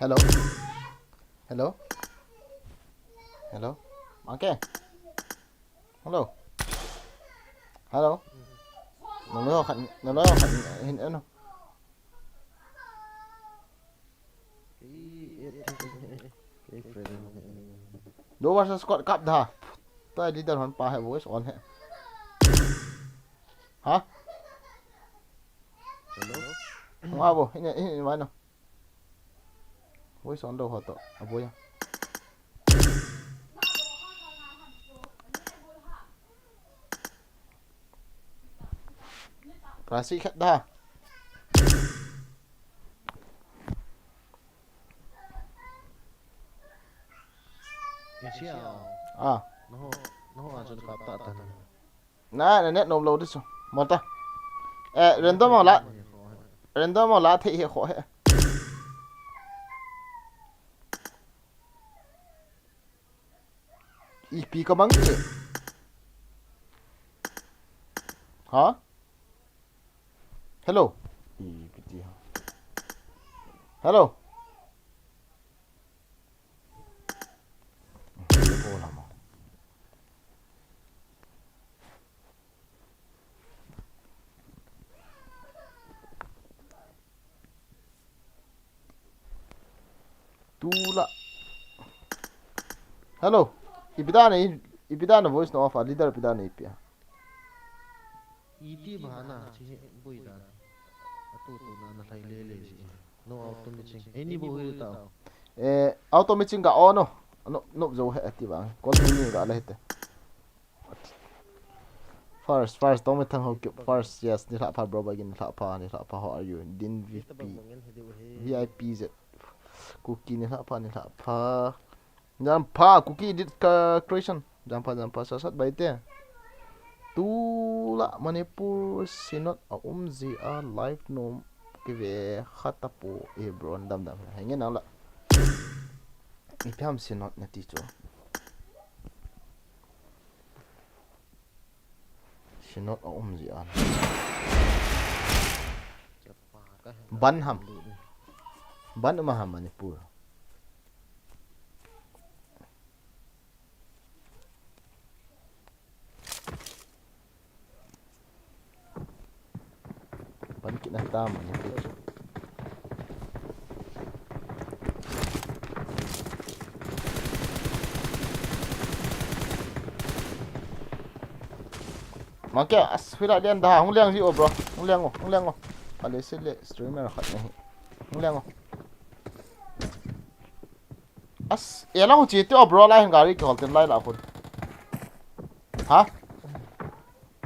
Hello. Hello. Hello. Okay. Hello. Hello. Nó nói khẩn hình nó. Đố vào Scott Cup đó. Tôi đi đơn hoàn pa hay voice on hệ. Hả? Không ai vô, hình vậy nào. Voice on đâu hả tọ? À vô ya. Prasi khách đó. À. Nó aja kata tan. Nè, net nôm lâu đi xuống. Một ta. Random mà lá thị hiệu khó hệ. EP có bắn gì? Hả? Hello. EP hả? Hello. Vô làm à? Tula. Hello. Ipida na voice no off. Leader ipida na ipia. Iti bahana si boy da. Atu tu na thai le si. No automation. Any boy tao. Automation ga on no. No zo he ati bang. Kon ni ga la hete. First don't thang ho first yes ni la pa bro bagin la pa how are you? Din VIP z. Cookie ni la pa. Jam pa cookie edit creation. Jam pa sasat baite. Tula Manipur sinot zi a live nom kive khatapo e bron dam hangin ala. Ipam sinot na ticho. Sinot zi an. Banham. Maham Manipur. Panikit na tama niya dito. Makya asfira dian dah hong liang si bro. Hong liang oh. Ale sile streamer khat nahi. Hong liang oh. As yala ho chi to bro lai gari ko hotel lai la khun. Ha?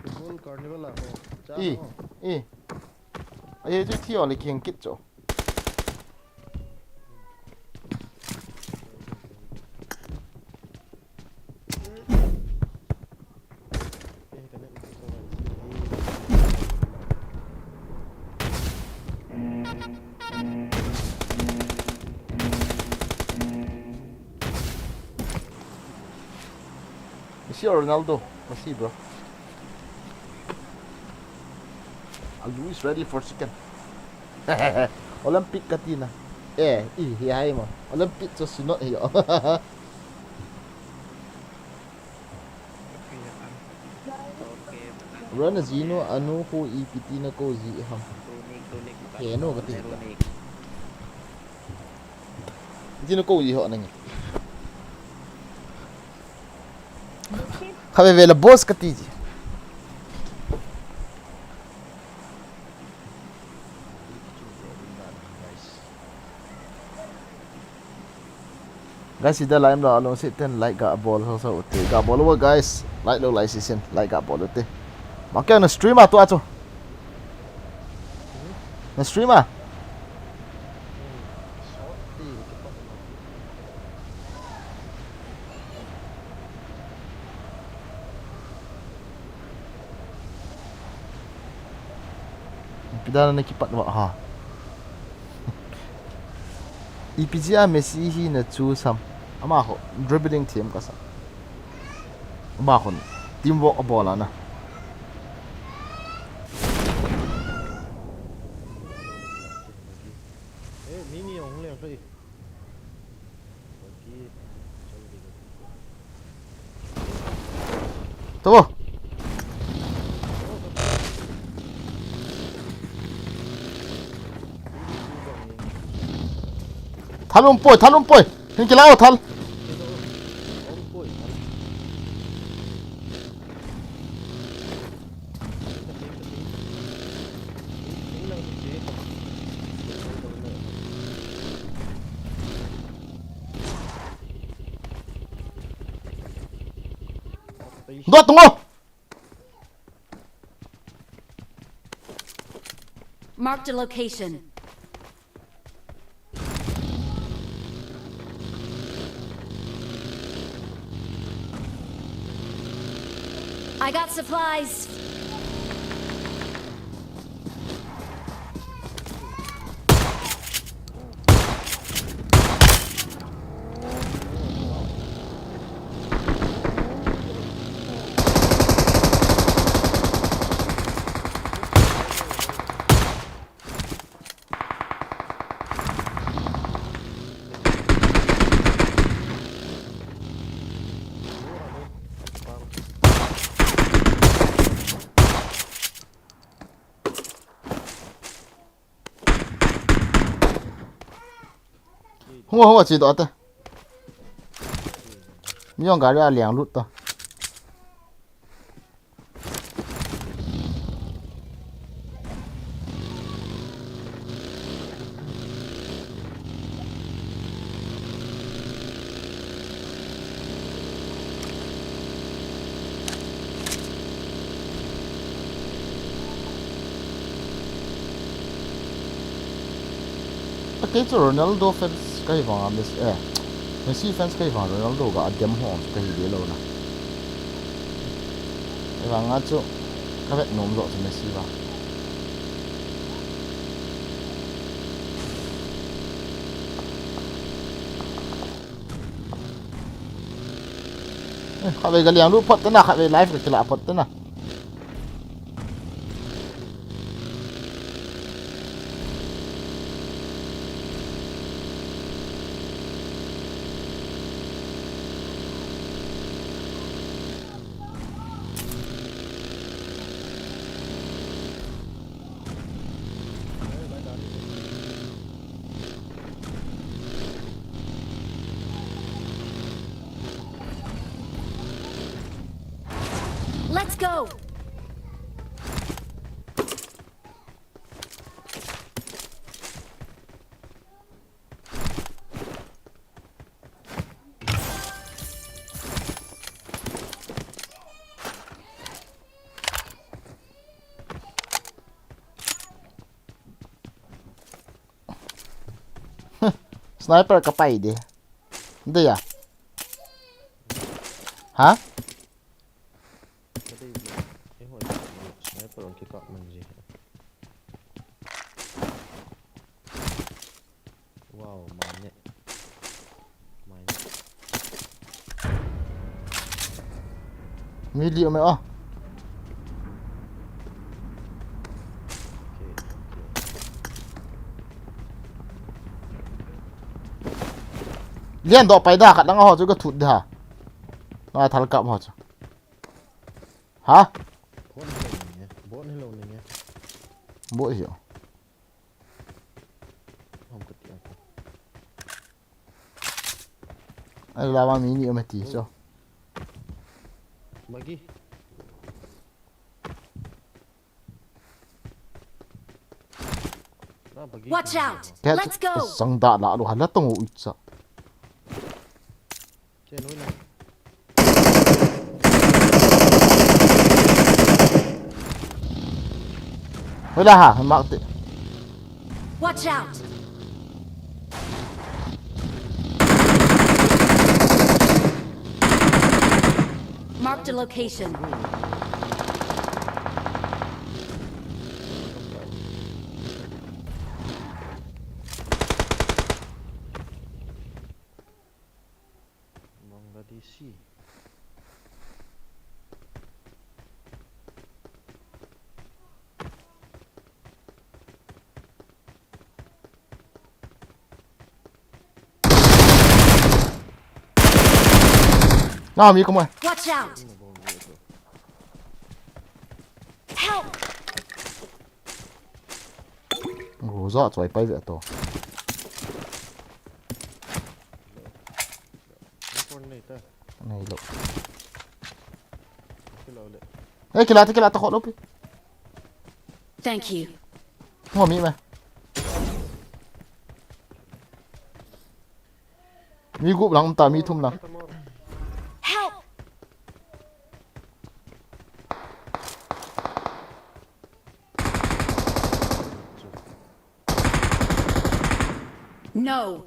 Football carnival la ho. I. Ai ju thi oli king kit cho. Messi or Ronaldo? Messi bro. Luis ready for second. Olympic katina. Hiyay mo. Olympic so sunod hiyo. Rana zino ano ko ipiti na ko zi ham. Keno kati. Zino ko iho nang. Khabe vela boss kati. Guys, ida lime lo along sit ten like ga ball so te ga ball wo guys like lo like season like ga ball te makya na streamer to acho na streamer pidana na kipat wa ha EPGA Messi hi na chu sam ama ho dribbling team ka sa ama ho teamwork bola na Mini hong liang sai. Tuh. Thal umpoi. Hin kilao thal. Dua tunggu. Marked a location. I got supplies. Hua chỉ đó thôi. Nhưng cái ra liền lút to. Cái chỗ Ronaldo fans cái vòng Messi fans cái vòng Ronaldo cái Edam Nah cái gì đấy luôn nè. Cái vòng á chỗ cái vết nôm rõ cho Messi vào. Khai về cái liang lúc phật thế nào, khai về live cái lạ phật thế nào. Let's go. Sniper kapay di. Hindi ya. Hả? Sniper on kick up man gì. Wow, mine. Million mày à? Liên độ phải đa khả năng họ cho cái thụt đi hả? Nó thằng cặp họ chứ. Hả? Bốn hello này nhé. Bộ hiểu. Không có tiền. Anh làm mà mini mà tí cho. Bagi. Watch out. Let's go. Sang đã lạ rồi, hết tông ủi sao? Trên núi này. Mới là hả? Mạng tị. Watch out. Marked a location. DC. Nào mi không ơi. Watch out. Help! Ồ, rõ rồi bay vậy to. Này lộ. Ê, cái lát tao khó lốp đi. Thank you. Không mi mà. Mi gục lắm, ta mi thum lắm. Help! No.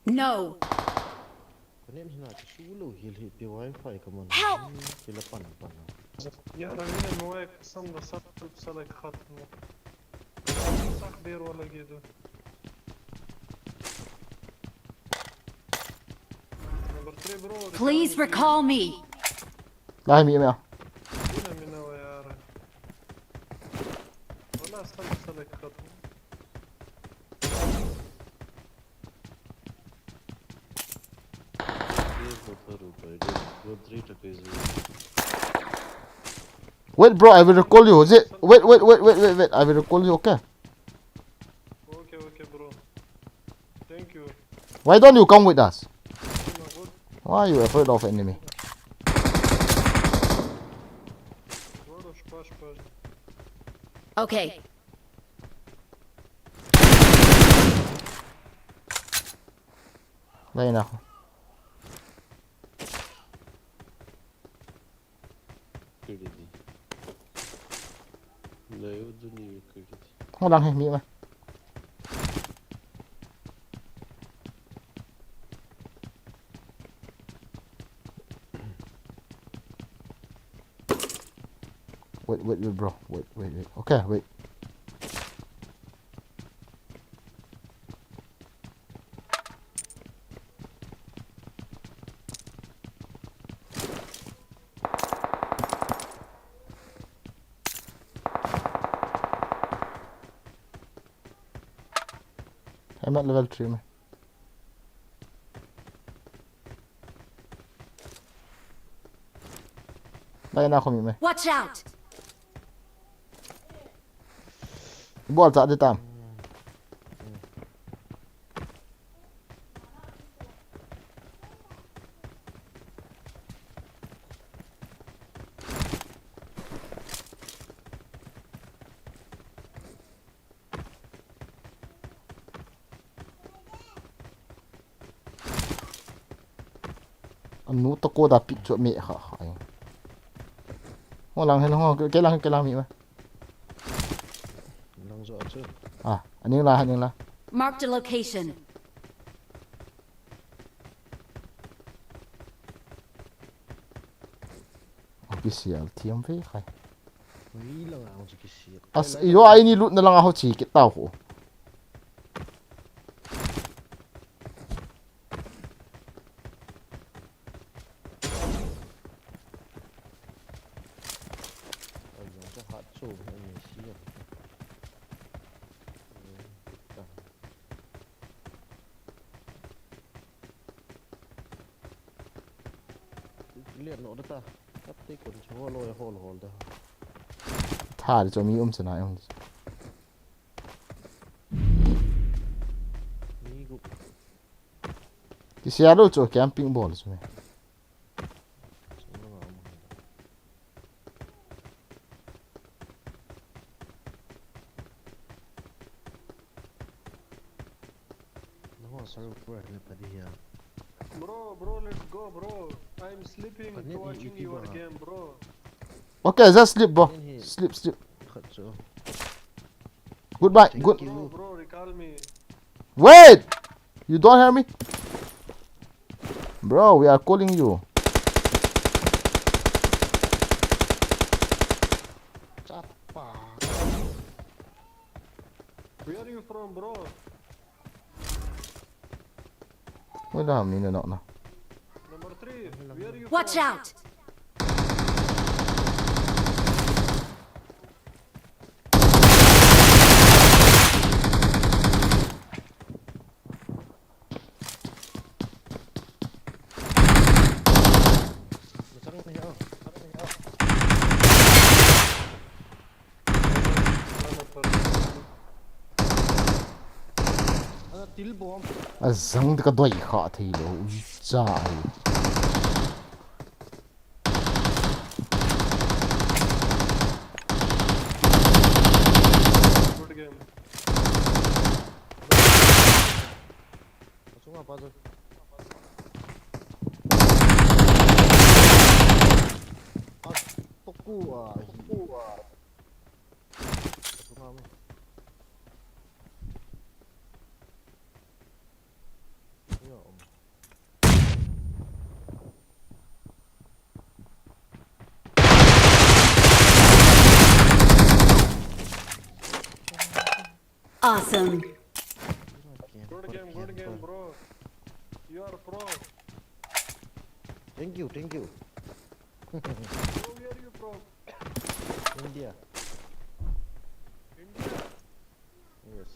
No. Help! يا راجل مواك صمنا صف بصلك خطنا صح بير ولا جيدو نمبر 3 برو Please recall me. Đây mi mèo. هنا من هو يا رجل والله صف بصلك خطنا Wait, bro, I will recall you. Is it? Wait. I will recall you. Okay. Okay, bro. Thank you. Why don't you come with us? Good. Why are you afraid of enemy? Pash. Okay. Đây nào. Không đang hình mi mà. Wait, bro. Wait. Okay, wait. I'm at level 3 mà. Đây nào không bị mày. Watch out! Bỏ ra đi tạm. Anh nút tao cô đã bị chuột mẹ hả? Hoa lăng hay nó cái lăng mẹ mà. À, anh ấy là. Marked a location. Official team về khai. As iyo ai ni loot na lang ako chi kita ko. Thà cho mi sẽ nói không. Cái xe đâu cho camping ball rồi. Bro, let's go, bro. I'm sleeping, watching your game, bro. Okay, just sleep, bro. Sleep. Goodbye. Good. Bro, recall me. Wait! You don't hear me? Bro, we are calling you. Where are you from, bro? Wait a minute, no. Number 3, where are you Watch from? out! still bomb. Zang ka doi kha thei lo cha ai. Good game. Pasung apa tuh? Toku ah. Pasung apa? Ya om. Awesome. Good game, bro. You are pro. Thank you. Bro, where are you from? India. India? Yes.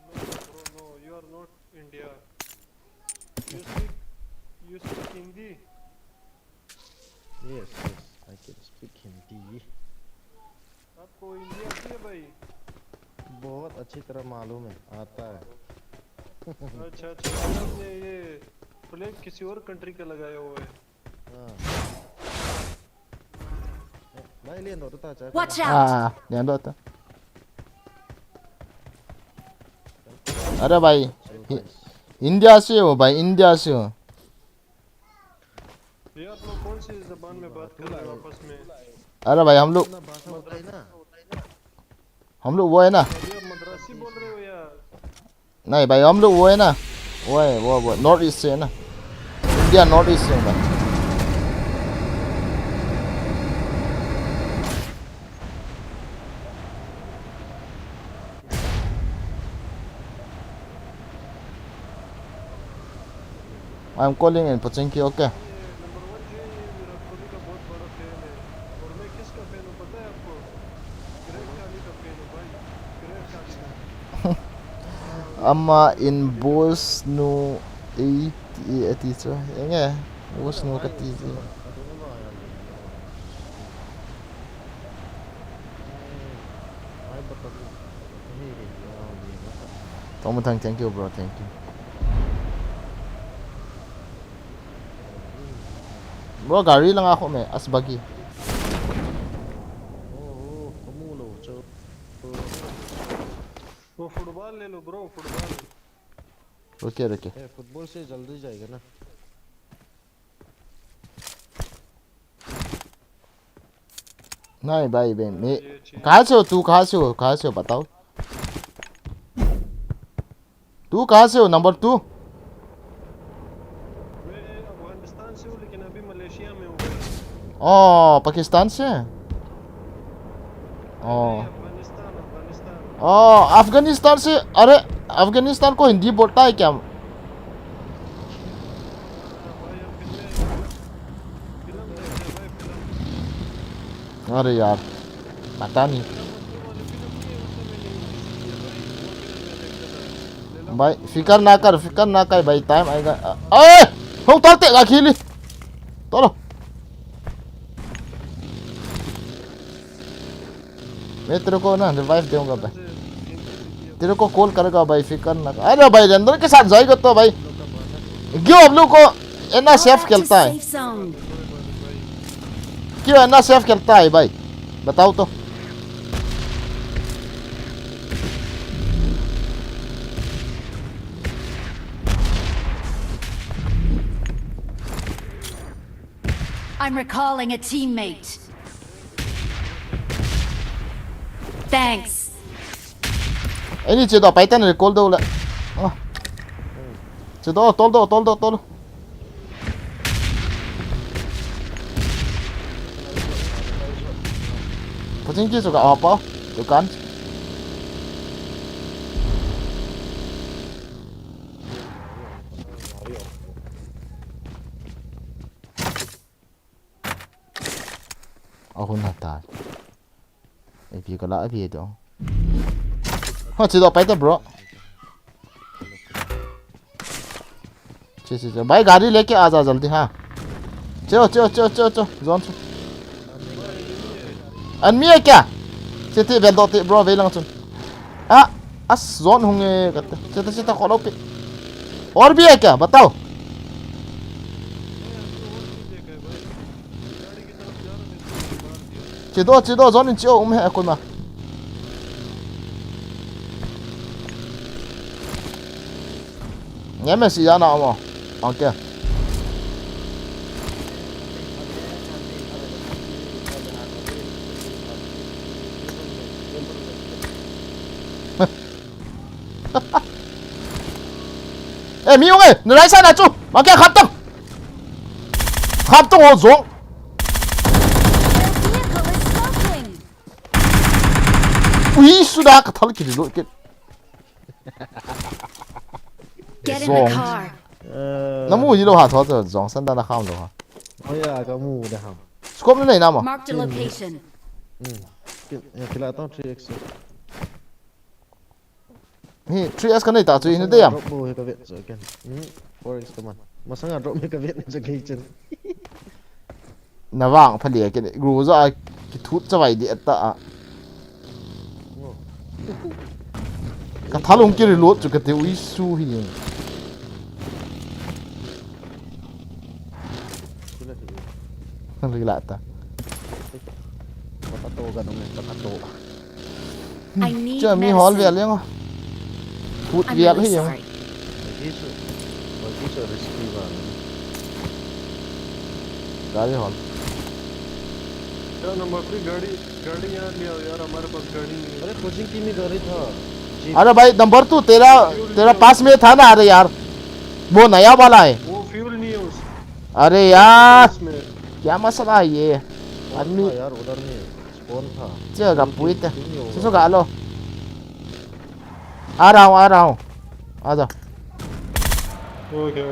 No, bro, no. You are not India. You speak Hindi? Yes. I can speak Hindi. आपको हिंदी आती है भाई? बहुत अच्छी तरह मालूम है, आता है। अच्छा आपने ये फ्लैग किसी और कंट्री का लगाया हुआ है? हाँ। भाई ले लो तो चाचा। Watch out! Lian do ta. अरे भाई इंडिया से हो भाई, इंडिया से हो। ये आप लोग कौन सी जबान में बात कर रहे हो आपस में? अरे भाई हम लोग वो है ना। ये मद्रासी बोल रहे हो या? नहीं भाई हम लोग वो है ना, वो नॉर्थ ईस्ट से है ना, इंडिया नॉर्थ ईस्ट से भाई। आई एम कॉलिंग इन पचिंकी, ओके। नंबर 1 जो है ये मेरा कोहली का बहुत बड़ा फैन है। और मैं किसका फैन हूँ पता है आपको? ग्रेट कोहली का फैन हूँ भाई। Great Kohli. Ama in bos no 80 so nghe bos no kati Tom thank you bro, thank you bro. Gari lang ako may asbagi. वो फुटबॉल ले लो ब्रो, फुटबॉल। रुके फुटबॉल से जल्दी जाएगा ना। नहीं भाई मैं कहाँ से हो तू, कहाँ से हो बताओ। तू कहाँ से हो नंबर 2? मैं अफगानिस्तान से हूँ लेकिन अभी मलेशिया में हूँ। ओ पाकिस्तान से। ओ अफगानिस्तान से। अरे अफगानिस्तान को हिंदी बोलता है क्या? अरे यार पता नहीं भाई, फिकर ना कर भाई, टाइम आएगा। अरे हम उतरते अकेले चलो। मैं तेरे को ना रिवाइव दूंगा भाई, तेरे को कॉल करेगा भाई, फिकर ना कर। अरे भाई रेंदर के साथ जाएगा तो भाई क्यों हम लोग को इतना सेफ खेलता है, क्यों इतना सेफ खेलता है भाई बताओ तो। I'm recalling a teammate. Thanks. Ini chưa đọc bài tên này call đâu lại. Chưa đó tol. Pochinki juga apa? Tuh kan. Aku nata. Abi kalau abi itu. हाँ चलो पैसा ब्रो। चल भाई गाड़ी लेके आ जा जल्दी। हाँ चलो जोन से अनमी है क्या? चलते वेल दोते ब्रो वेल लंचुन। हाँ जोन होंगे कहते चेता चेता खोलो पे और भी है क्या बताओ चिदो जोन इन चिओ है कोई मा nghe Messi ra nào mà ok ê mi ơi người lái xe này chú mà kia khám tông hồ xuống ui sudah kata lagi dulu kit Get in the car. nó mua gì đâu hả thôi rồi dòng sân đã không đâu hả Oh ya, kamu dah ham. scope nó này nào mà Marked a location. Kila tahu 3x. hi 3S cái này tạo chuyện nó đấy à Drop bow ke vet so kan. 4x teman. Masa ngah drop ke vet so kitchen. nó vàng phải liền cái này gù ra cái thút cho vậy điện tạ cái thằng ông kia lột cho cái tiêu ý su hi lagi lại ta Potato kan orang potato. I need chưa mi hol về medicine. liền thút I'm về really hay gì sorry. Bagi recipe bang. गाड़ी hall यार हम अपनी गाड़ी यहाँ ले आओ यार हमारे पास गाड़ी नहीं है अरे कोचिंग टीम ही गई था. अरे भाई नंबर तू तेरा पास में था ना अरे यार वो नया वाला है वो फ्यूल नहीं है उस अरे यार उसमें क्या मसला है ये आदमी यार उधर में स्पॉन था. chưa gặp quýt à số gà luôn à đâu à rồi okay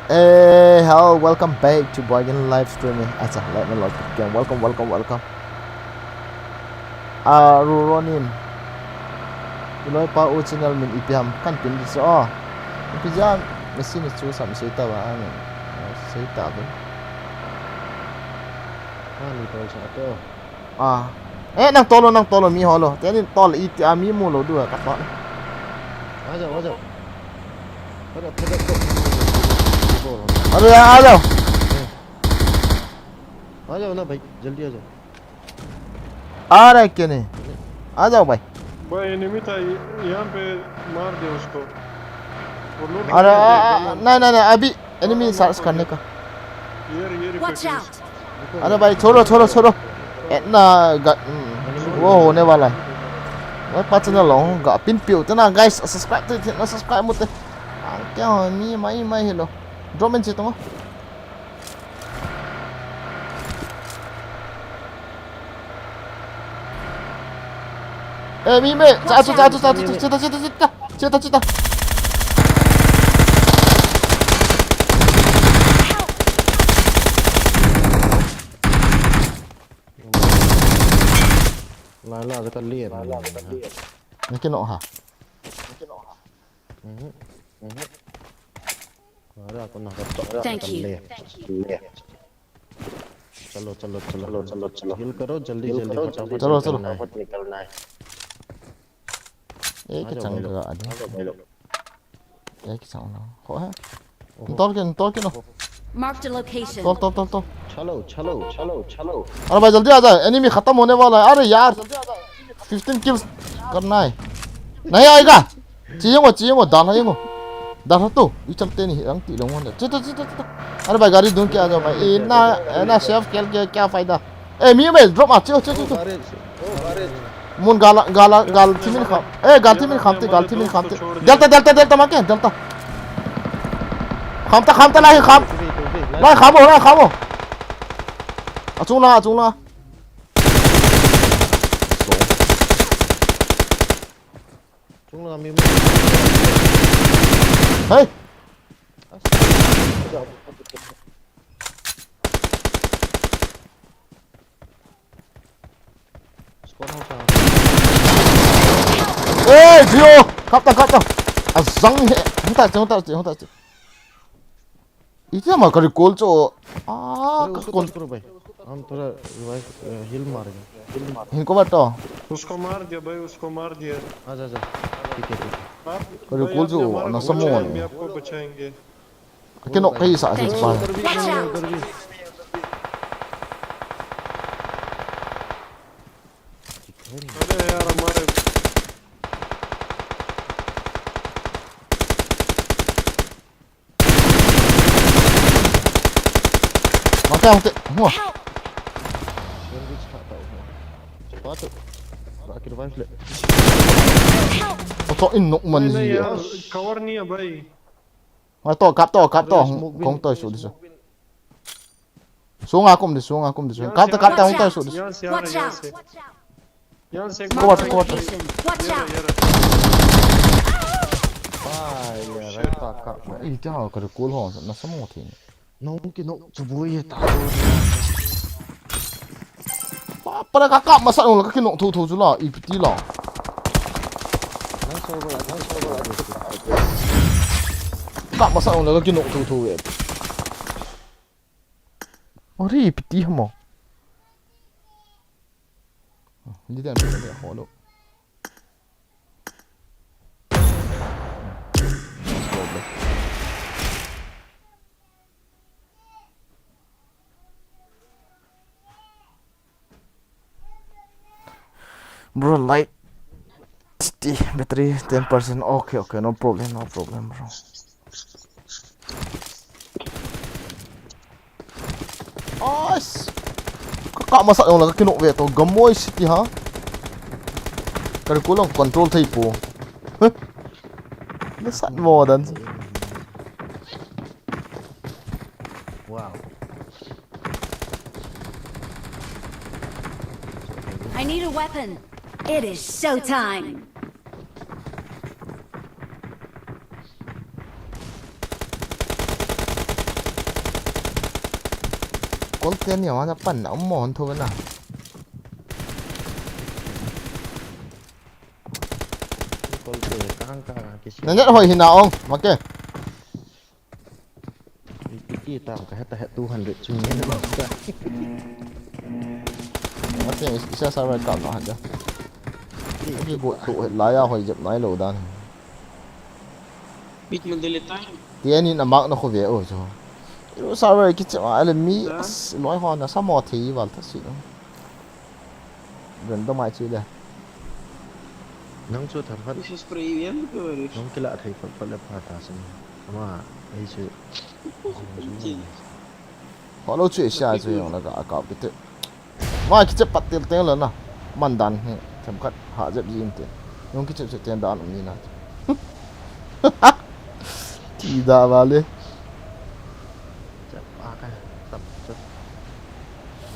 hey hello welcome back to Boygan live streaming acha let me log again welcome Ronin Iloi pa o channel min ipiam kan pin di so ipijam machine chu sam sei ta wa an sei ta bu Ni tahu satu. nang tolo mi holo te ni tol i ti mi mu lo du ka to Aja. Ada. अरे आ जाओ आ जाओ ना भाई जल्दी आ जाओ. आ रहा है क्यों नहीं आ जाओ भाई भाई एनिमी था यहाँ पे मार दे उसको वो लूट अरे लिया, नहीं अभी एनिमी सर्च करने का ये Watch out. अरे भाई छोड़ो इतना वो होने वाला है वो पता ना लोग पिन पियो तो ना गाइस सब्सक्राइब मत क्या हो मैं हेलो ड्रॉप इन चेतो ए मी में चेता Lala dekat lihat. mungkin ha Ada aku nak dapat. Thank you. चलो हिल करो जल्दी फटाफट चलो निकलना है. एक चंग का आदमी एक चंग ना हो है तोड़ के नो Marked a location. तोड़ चलो. अरे भाई जल्दी आ जा एनिमी खत्म होने वाला है अरे यार 15 किल्स करना है नहीं आएगा चाहिए वो दाना तो ये चलते नहीं रंग ती लोगों ने चलो अरे भाई गाड़ी ढूंढ के आ जाओ भाई ना शेफ खेल के क्या फायदा ए मी में ड्रॉप आ चलो मुन गाल थिमिन खाम गाल थिमिन खामते डेल्टा माके डेल्टा खामता ला खामो अचूला Cuma kami hey Spawn house ah. Gio kapta azang he không ta Itu mah kari kol co. Ah, उसको kol. टच करो भाई हम थोड़ा रिवाइव हील मारेंगे Hin ko ba to? उसको मार दिया भाई, उसको मार दिया। आजा आजा ठीक है आप Kari भाई kol आपने co हमारा na को samo बचाया, हम भी ne. आपको बचाएंगे। Kinok kai sa Thank sa you. pa. उधर भी Watch नहीं है out. उधर भी अरे यार हमारे Mate mate. Mo. उधर भी छाता हूँ बात बाकी रिवाइव ले To in nok man नहीं नहीं ji. यार, कवर नहीं है भाई। Ma to kap to kap to. अरे स्मोक भी Kong to su di su. Sunga kum di sunga kum di su. Kap to Watch to out. su di su. यहाँ से आ रहा है, Watch यहाँ out. से यहाँ से Cover, Marked a cover. location. Watch out. ये रहा। भाई यार Ta ka. Itu ha kari kol ho na samo thi. नो कि नो चुबोई है ता Para kakak masak nung lagi kinok tu tu lah. Ipiti lah. Nice over Kak masak nung lagi kinok tu tu eh. Oh ri ipiti mo. Ini dia ambil dia holo. Bro, light battery 10%. Okay, okay, no problem, bro. As, kakak masak yang lagi kinok tu gamoy city ha. Kali kulang control thai po. Lesat mo dan. Wow I need a weapon. It is showtime. Con tên nhỏ nóปั่นเอาหมอนthôiนะ call पे कहां का किसी Nanya hồi hình nào ông? Mà kê. Iki tam ka heta het 200 chungnya na basta. Mà kê isa sa red card nó hả chứ? Cái bộ tụ hết lái hồi dập lái lầu đan. Bit mo delete. Tiền ni namak nó không về ở chỗ. Iro sa red cái chỗ ai là mi lái hoa nó sao mò thì vào thật sự. Gần đâu mai chưa đây. Nang chu tham hat Isa spray yan ko. nang kila thai pat pat le phata sin. Ama ai chu. Họ lâu chuyện xa rồi ông là cả cạo cái tự. Mà cái chấp bắt tiền tiền lớn à. Man đàn thầm khát hạ dẹp gì tiền. Nhưng cái chấp sẽ tiền đàn như nào. Thì đã vào đi. Chap ka tap chap.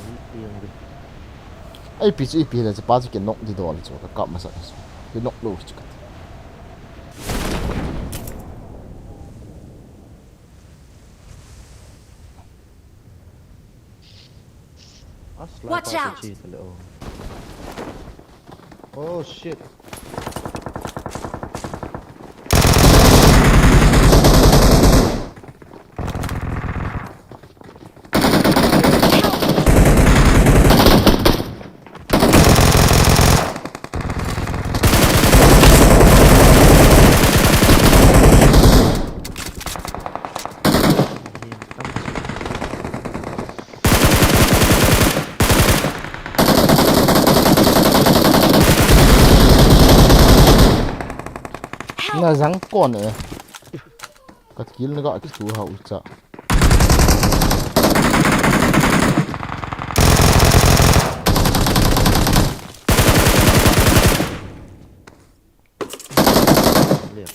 Ni tiang đi. Ai pi là chỉ ba cái nóc đi đó là chỗ cái cạo mà sao. Cái nóc lâu chứ. Watch out. Oh shit. Nó rắn con này. Cái kiến nó gọi cái chú hậu chợ.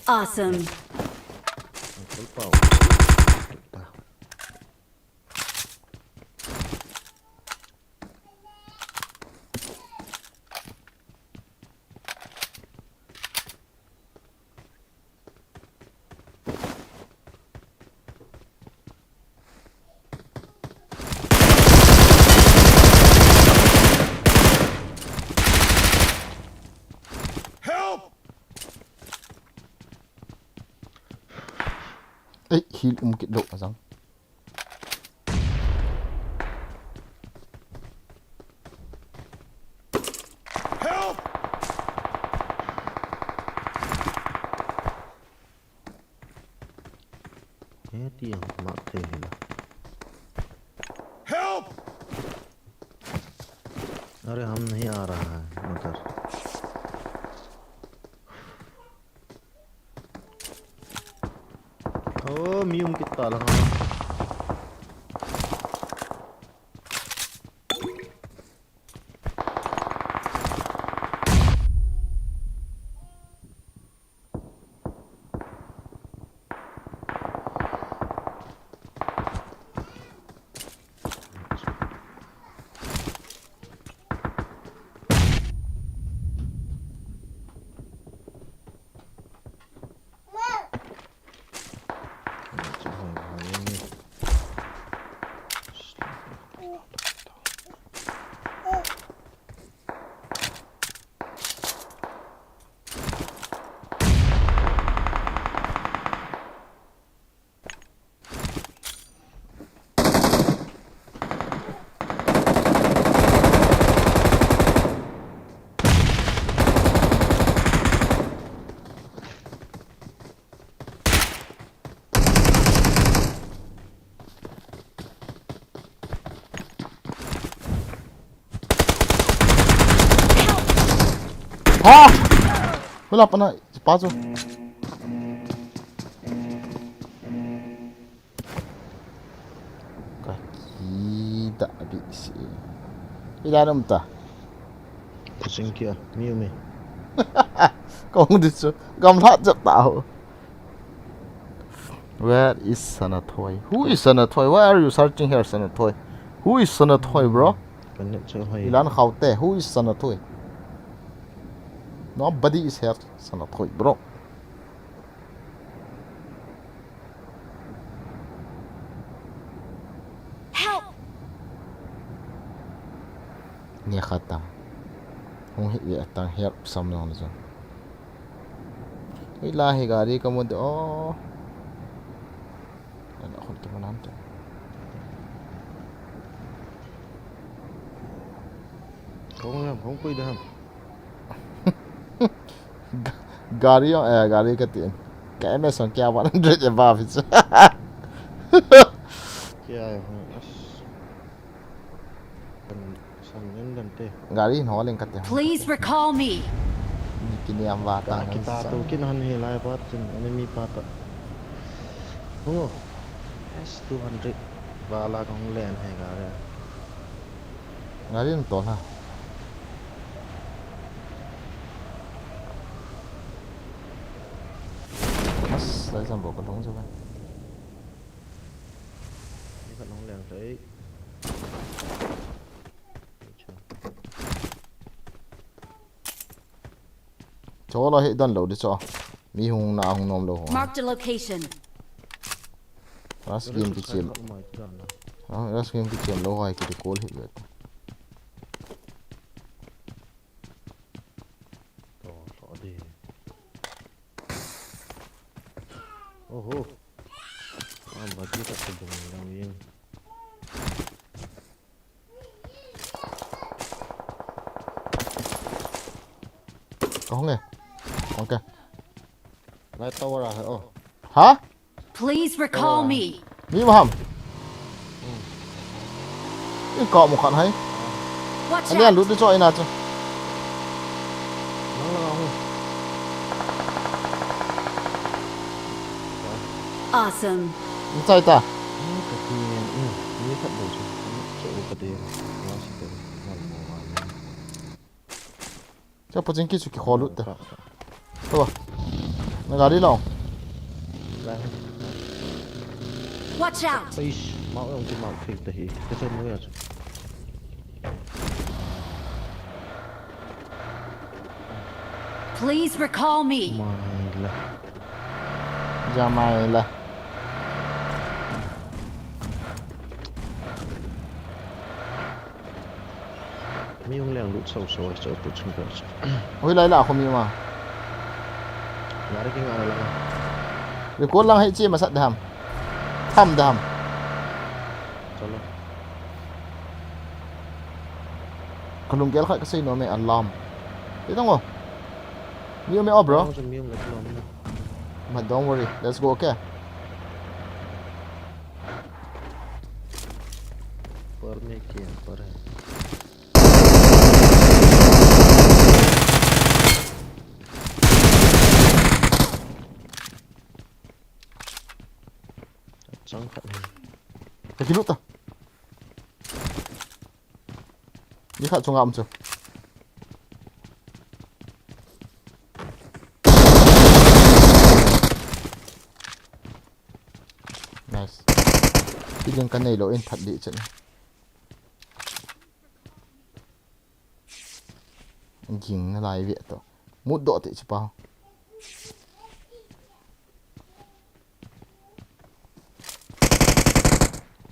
Awesome. Ấy, heal cái độ rắn. mak the Help! अरे हम नहीं आ रहा है उधर ओ म्यूम कितना लगा Ha! Wala pa na. Paso. Kaki tak habis. Ilaram ta. pusing kia म्यूम में Kau ngedit gamlat jap tahu. Where is Sanatoy? Who is Sanatoy? Why are you searching here, Sanatoy? Who is Sanatoy, bro? बन्ने चो है Ilan khaute. Who is Sanatoy? Nobody is here, Sanatoy, bro. Help! Ni khatam. Hung hi ya tang help sam long zo. Ilahi gari kamu do. Ana khol tu manan tu. không कोई दम Gari ka tin. Cái này son kia 100 above. क्या है संगन गंते Gari no len ka tin. Please recall me. Ni kini am wa tang. kita tu kin han he lai pat enemy pat oh S200 वाला कौन लैन है गारे Gari no to ha. Mas, lai sam bo ko long zo ba. ये का नों लैन tới Cho lo he dan lo di cho. Mi hung na hung nom lo ho. Marked a location. Ras game ki chim. Ras game ki chim lo hai ki de kol hi bet. तो सौ दे ओहो हम बाकी तक तो बंग रहा ये Có không nghe? Ok. lại tao ra hả Hả? Please recall me. Ni mà hầm. Cái cọ một khoản hay. Watch Anh em out. lút đi cho anh nào chứ. nó là không Awesome. Chạy ta. cái gì ini kan bos cewek gede masih tuh Cho phụ chính kia chụp cái khó lút ta. Thôi. Nó gà đi lòng. Watch out. Eish, mau ông chỉ mau thiệt thì cái chân mới à Please recall me. mày là Ra mày là. mấy ông làng lụt sầu sôi sợ tụt xuống cơ Ôi lấy là không như mà. nhà đấy cái ngài là Vì cố lăng hay chi mà sẵn đàm. Thăm đàm. cho nó Còn lùng kéo khỏi cái xây nó mẹ ăn lòm. Thế không không? Như mẹ bro. cho miếng lấy lon But don't worry. Let's go okay. पर में क्या पर है chẳng thật này cái nút ta đi khát trong ngầm chưa nice cái đường căn này lỗi thật địa trận anh nhìn nó lại vậy to mút độ thì chứ bao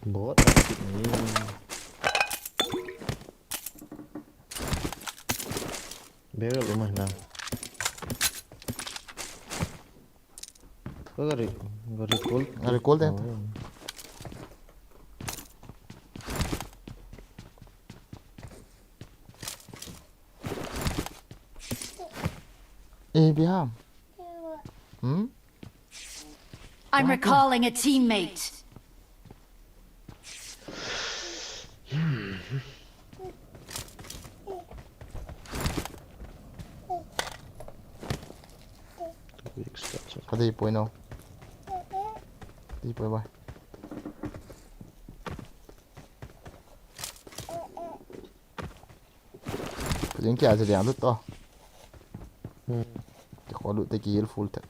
bố bé rồi mà nào có cái recall đấy ê bị ham I'm recalling a teammate. có đi bôi nào đi bôi bôi những cái gì đang lút to khó lút tới kill full thật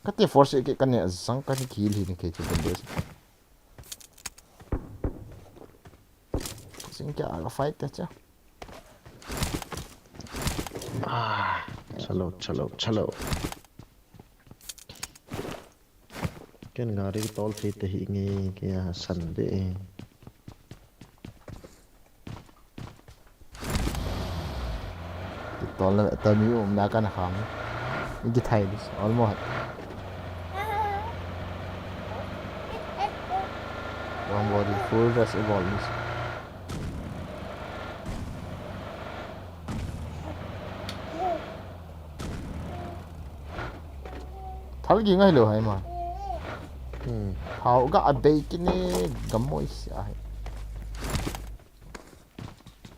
cái tiền force cái này sang cái kill thì cái chuyện đấy những cái fight đấy chứ chalo cái ngari cái tol phi te hi nge cái san de tol là tao mi ôm na cái ham những cái thay đi almost one body full dress evolves tháo gì ngay lửa hay mà tháo cái bể cái này gắm môi xả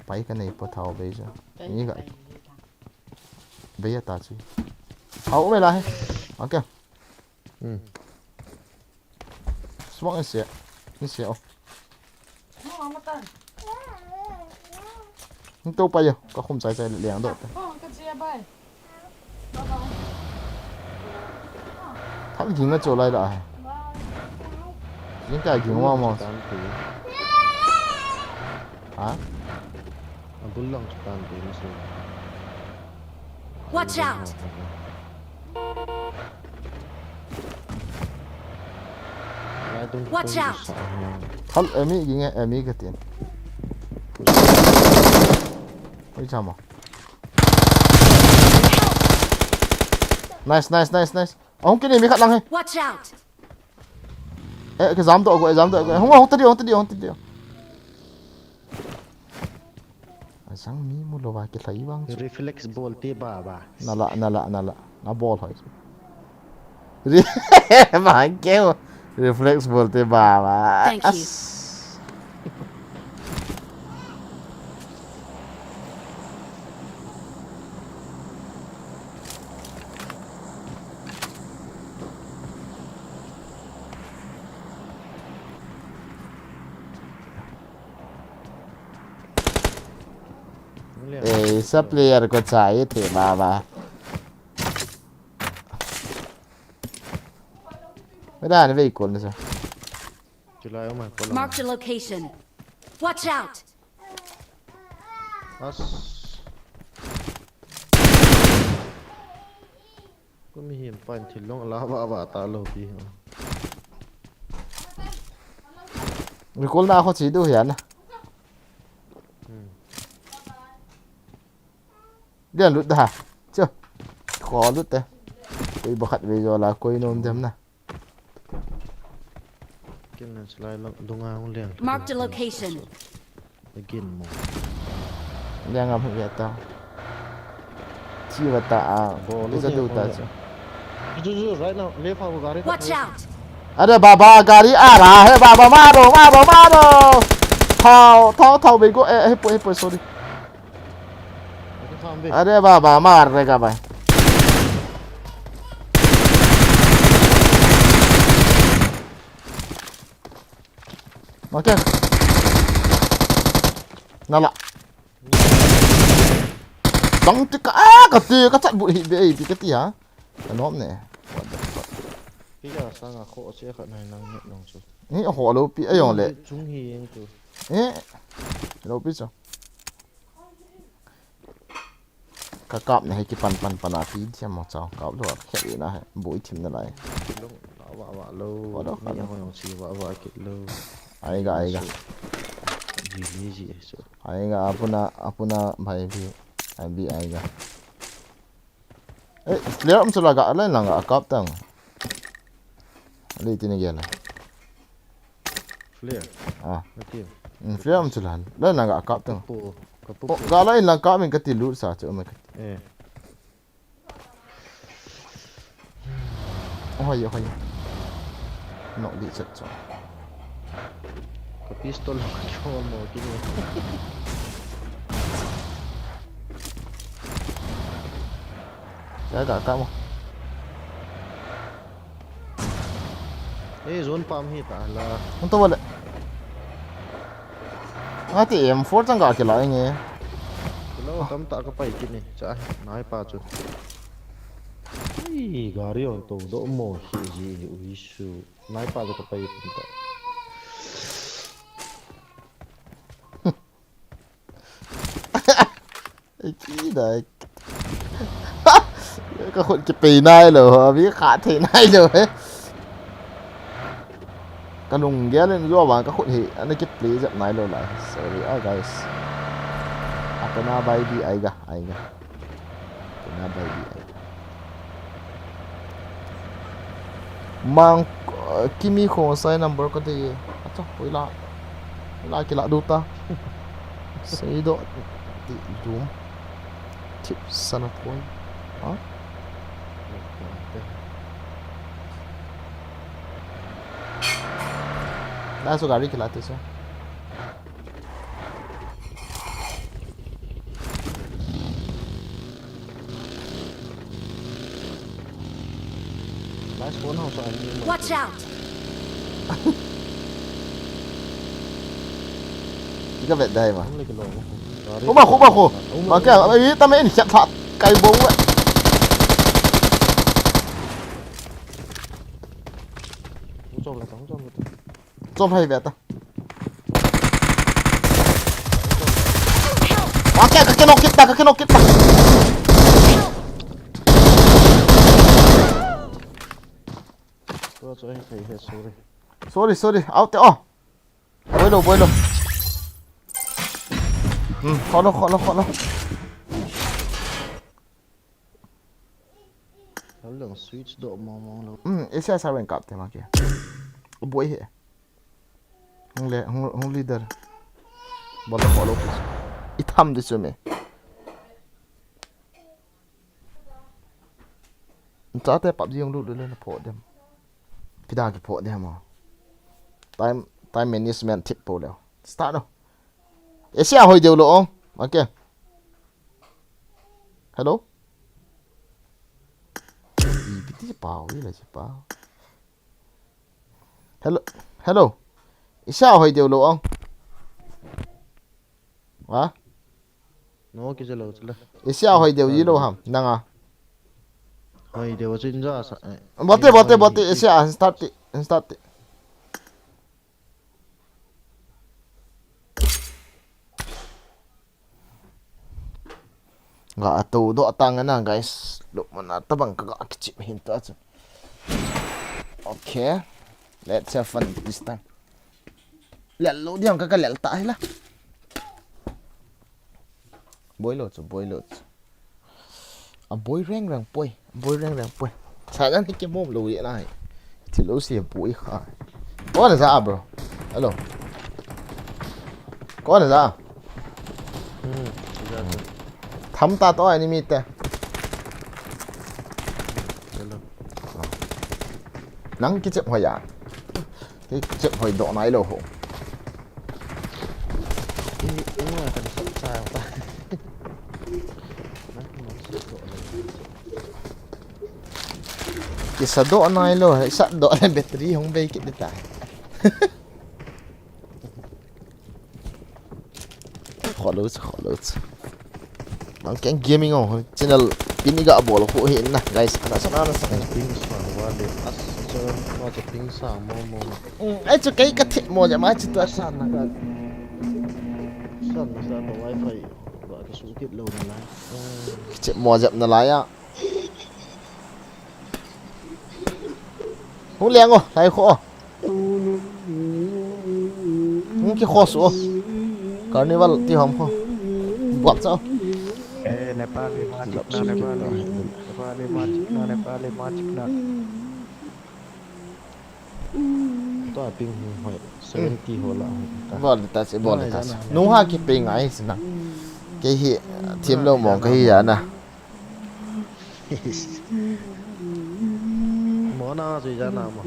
bay cái này bắt tháo bể cho như vậy bể ta chứ tháo mày lại ok smart anh xẻ không đâu bây giờ có không trái trái liền được tháo gì ngay chỗ này lại những cái gì mà hả bulang stand di musuh Watch out! Watch out! tháo em gì nghe em cái tiền ôi chào mà nice ông cái này mới khát lăng hay Watch out! ê cái dám tội của không tất điều sáng mi mua đồ vài cái thấy băng reflex ball tiba ba nala na ball hỏi mà anh kêu reflex ball te bà mà Thank you. सब player को चाहिए थे बाबाไม่ได้นะเว้ยคนนะจ๊ะ Chulai oma Marked a location. Watch out! as có mi hiểm pan thì long lá ba ta lâu đi người con nào có chỉ đâu hiển à điền lút hả chưa khó lút đấy tôi bật hạt về rồi là quay nôn thêm nè cái này slide long dunga không liền Marked a location. again mo đang ngắm hiện tao chi và tạ bây giờ đâu ta chứ right now left out gari Watch out! Ada baba gari arah he baba maro. Thao bị có hết sorry. Ada baba mar re ka bai. Okay. Nala. Dong ti ka ka chat bụi bị cái tí hả? Nóm nè. What the fuck. Bây giờ sang à khổ xe khẩn này năng nhận đồng số. Ni ho lo pi ayon le. Chúng hi anh tu. Lo pi so. Ka kap ne ki pan a pi thiam mo chaw kap lo khel na he bui thim na lai. Lúc vạ lâu. Đó mi ho yong si vạ kit lâu. Ai ga. Gì so. Ai ga apuna bhai bi ai ga. Clear am chula ga lai langa kap tang. Ali tin ge la. Flare. Okay. Flare am chula lai langa kap tang. Kapu. Ga lai lang ka min ka ti lu sa chu ma. Ôi. Nó đi chật cho. Cái pistol cho một cái này. Đấy cả cam không? Ê zone pump hi ta là. Không tôi vậy. Thì em phốt sang cả cái lại nghe. Lâu tắm ta cái phải cái này, chả nói pa chứ. 이 가리온 또 너무 희지 위슈 나이파도 가빠이 punta. Cái đấy. Cái khuẩn cái pì này rồi, biết khá thế này rồi. Cái lùng ghé lên do bạn cái khuẩn thì anh ấy cái pì dặm này rồi lại. Sorry guys. Apa na baby aiga. Apa na baby aiga. Mang kimi ko sai number ko de acha hoila kila duta sei do di room tip sana point ha na so gari खिलाते से Last one house anh. Watch out. cái vẹt đây mà Không lấy cái lỗ. khúc bảo mà cái ấy ta mới chặt phạt cây bông vậy Không cho là. cho hay vẹt ta cái nó kita Tôi cho anh thấy hết sorry out there bôi đồ khó nó Nó lượng switch độ mong lâu. ese es saben cap tema kia bôi hệ không leader bola follow itam đi xem chả thể PUBG ông luôn lên phổ dem cái đa cái phổ dem mà time management tip phổ đâu start đâu ese hồi điều lộ không ok hello tí bảo ý là gì bảo hello ese hồi điều lộ không hả Nó cái gì lâu chứ là. ese hồi điều gì đâu hả năng à Hồi điều trên ra sao? Bote ese start Gak tahu do tangan guys. Look mana tabang kagak kecil hinta aja. Okay, let's have fun this time. Lalu dia kagak lel tak lah. Boy lots. Boy reng boy. Saya ni cái mồm lùi lại. Thì lũ xì boy khai. Có là sao bro? Hello. Có là sao? Thấm ta tối enemy te. Nắng cái chậm hoài à. cái chậm hồi độ này lô hộ Ini là cần sẵn sàng ta. cái sa độ này lô sa độ này battery không về cái ta khó lỡ mang cái gaming không channel pin iga bol hộ hiện nè guys ada sana Ping sang wa de as so wa cho ping sang mo. ai cho cái thịt mò vậy mà chỉ tôi San na ka. San na sa wifi. Wa ka su kit lâu này. chỉ mò dậm là lái à không liền rồi này khó không cái khó số carnival thì không không buộc sao Nepal to ping hỏi 70 hồ là bol ta nung ha cái ping ai xin cái hi thêm lâu mong cái hi à nè mỏ na rồi ra nào mà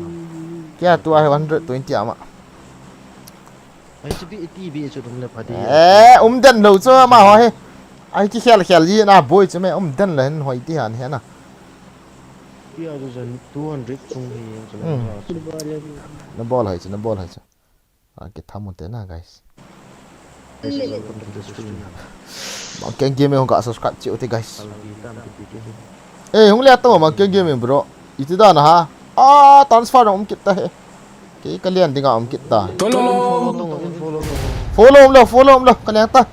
cái tua 120 mà ai chỉ bị bị cho đúng là phải đi den lâu cho mà hỏi ai cái khéo gì na boy cho mẹ den là hỏi tí hàn thế nè bây giờ dần 200 chung thì nó ball hay chứ cái tham một tên na guys mà cái game không có subscribe chịu thì guys không lẽ tao mà cái game bro itu dah na ha transfer om kita he cái kalian tinggal om kita follow lo kalian ta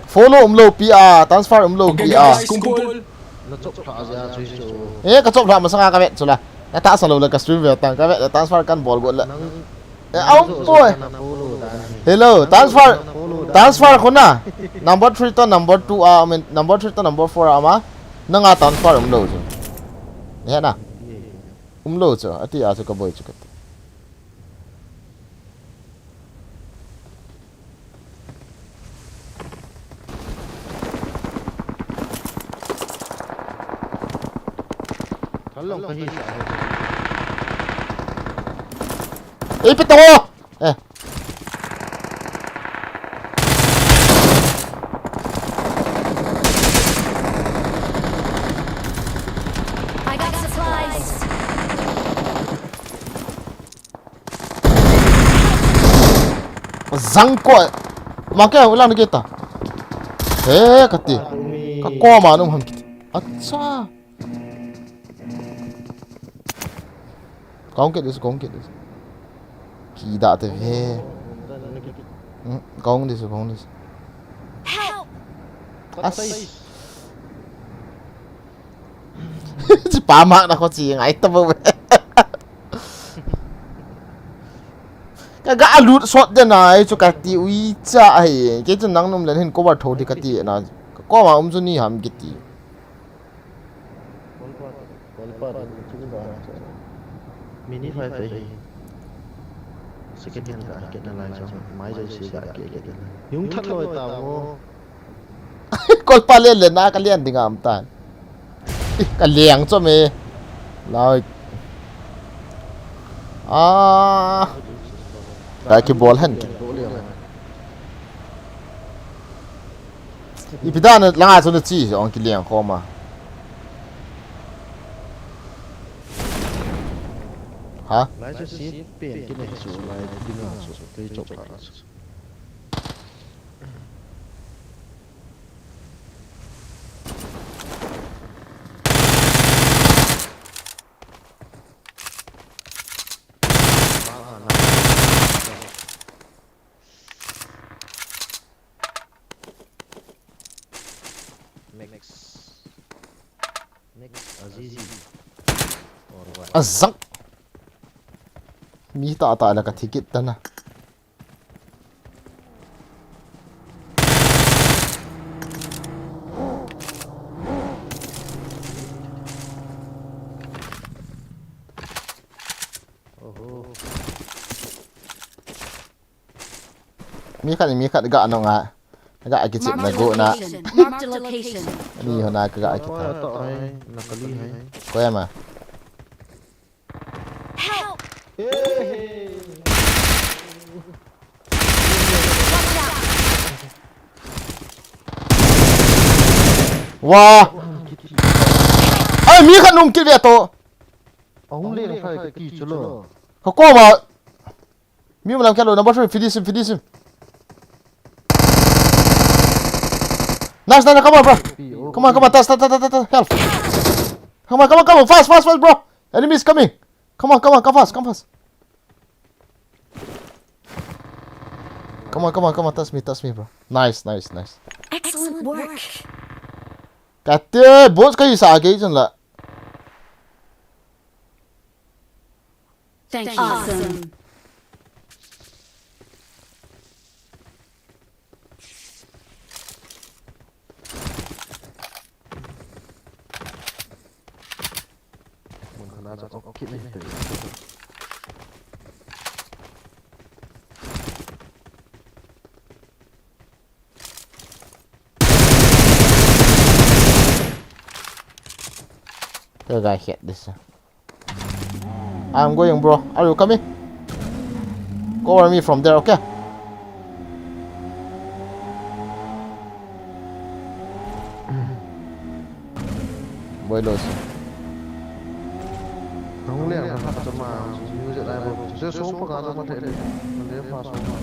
follow om lo PR transfer om lo PR nó chọc thả ra chơi cái chọc thả mà sang cái vậy là cái ta sang lâu là cái stream về tăng cái vậy là transfer căn ball gọi là ông boy hello transfer khôn na number 3 to number 2 I mean number 3 to number 4 ama nang transfer lo chứ nghe na lo chứ ati à cái boy chứ pito I got supplies. zang ko makanya ulang kita kati kako mà nung ham acha con cái đi kỳ đã thế về con đi Help! chỉ ba mạng là có gì ngay tâm vậy cái gã lút shot đây này cho cái tiêu uy cha ấy cái chân nắng nôm lên hình có vào thầu thì cái tiêu này có mà ông Johnny ham cái tiêu mini phải second hand cả cái này cho máy rồi xí cả cái nhúng thắt lôi tàu ngô con pa lên na cái liền thì ngam ta cái liang cho mày rồi cái ball hen ipidan lang ai cho nó chi ông cái liang khó mà hả lái cho xí biển cái này số lái đi ngả số cái chọc hả next Azizi azak mi ta là cái ticket đó nè mi khát gạ nó ngà gạ cái chuyện này gỗ nè Marked a location. mi hồi nãy cái gạ cái nakali hai Có em à? Help! Hey. Watch out! Wow! Ai mi khăn nung kia về tổ. Ông lên phải cái kỳ chứ lờ. Có qua mà. Mi mà làm cái rồi, number 3, finish him. Nice, come on, bro. Come on, touch, help. Come on, fast, bro. Enemies coming. Come fast. Come on, touch me, bro. Nice. Excellent work. Cái tê, bố cái gì cái chân là. Thank you. Awesome. Mình khả năng có kỹ này. The guy hit this. I'm going, bro. Are you coming? Cover me from there, okay? Boy lose. Ông lên là cho mà như vậy này một sẽ số một cái có thể để mình lấy pha số mà.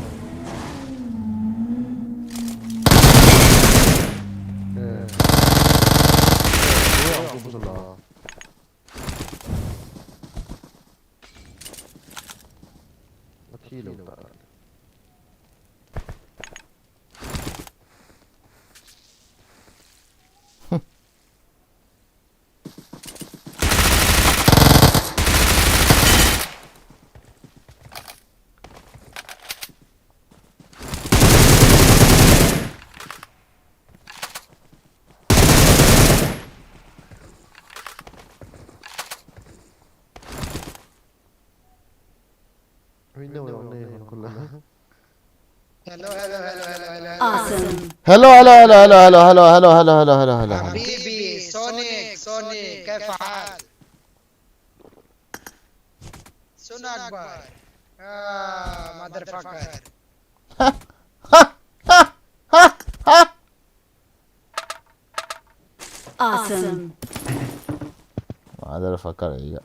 Awesome. Hello. حبيبي سونيك كيف حال؟ شنو اكبر؟ مادر فكر Awesome. Mother fucker, yeah.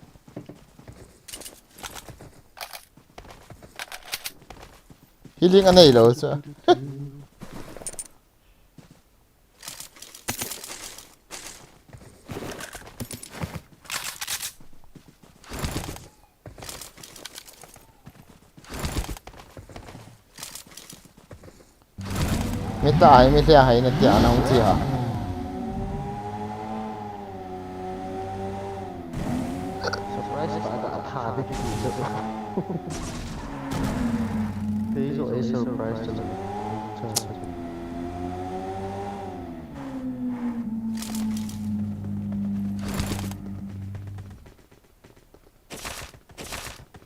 Healing anh này rồi sao? Mấy tài mấy xe hay là chả nào không gì hả? Surprise phải cả thả cái gì chứ. Thế rồi surprise cho mình.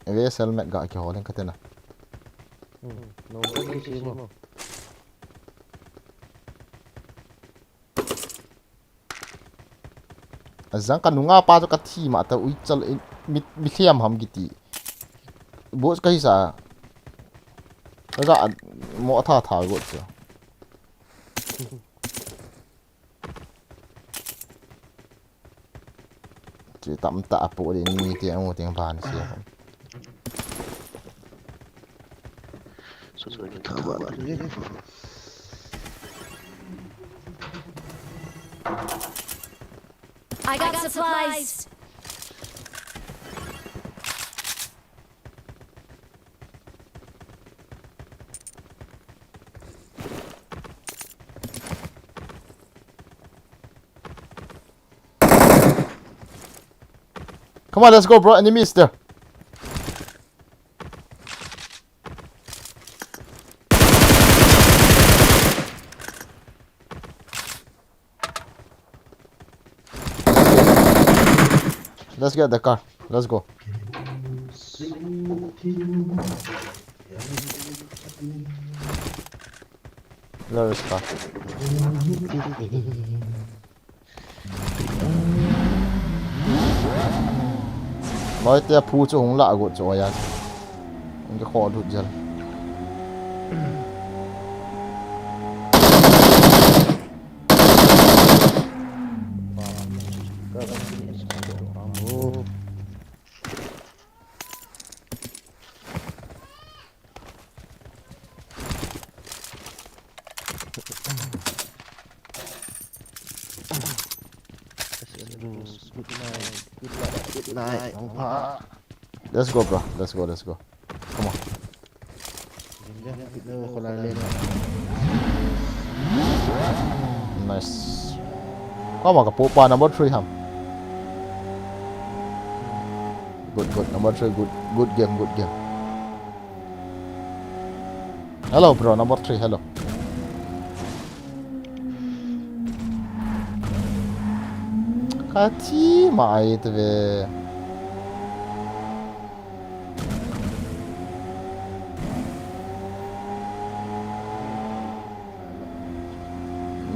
Eve helmet gak ki holen katena. Nó có cái gì mà. Azang kanunga pa to kathi ma ta ui chal mi thiam ham giti. Bo ka hisa. Aga mo tha go chu. Chỉ tạm tạ bộ để ni tiếng một tiếng bàn xíu. I got supplies. Come on, let's go, bro. Enemies there. Let's get the car. Let's go. Where is car? nói tia phu cho hùng lạ gột rồi à cái kho đụt giờ Good night. let's go bro let's go come on nice có một cái bộ pa number 3 hầm good number 3 good game hello bro number 3 hello kaki mãi từ về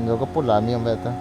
nhiều cái bút làm như vậy ta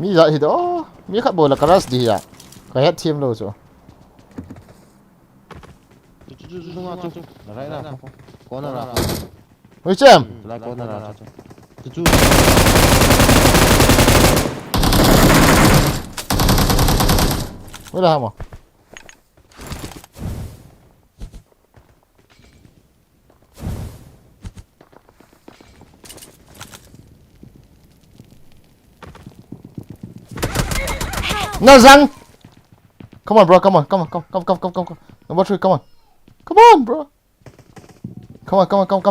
mi dạy thì đó mi khát bồi là crash đi à cái hết team đâu rồi ôi chém ôi là mà no răng come on bro come number 3 come on bro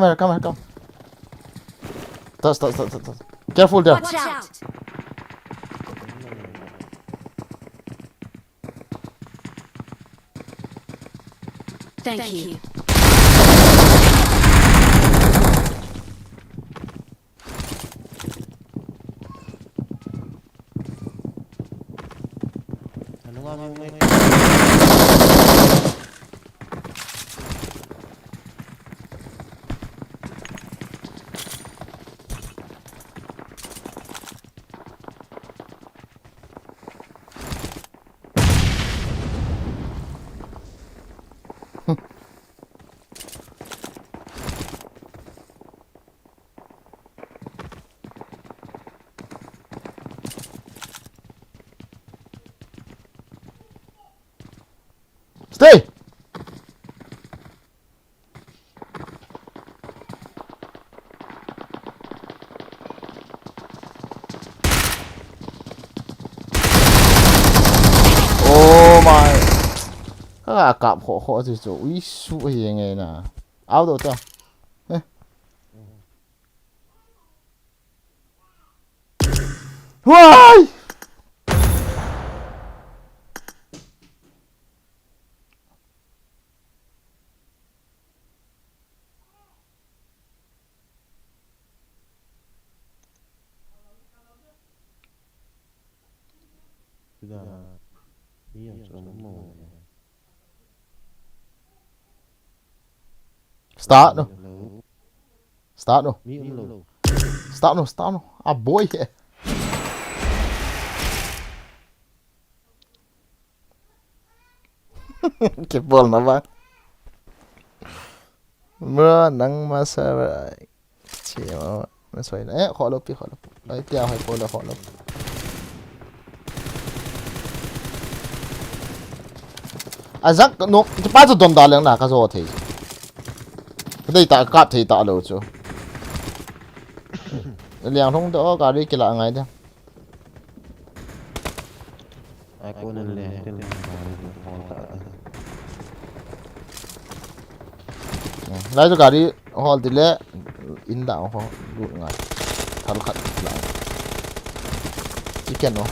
come here stop careful there Watch out! Thank you. stay oh my các cạm khó gì chỗ ý su gì nghe nè áo đồ tao why start no a boy cái ball nó va mưa nắng mà sao vậy chỉ mà xoay này khó lắm đấy tiêu hay ball là khó lắm à chắc nó cái bao giờ đòn đá lên là cái gì thế cái đây ta cắt thì ta lâu chứ liền không đỡ cả đi cái lại ngay đó Aku nilai itu mau tak ada. Lai tu gari hall dile inda ho lu ngai thal khat la chicken no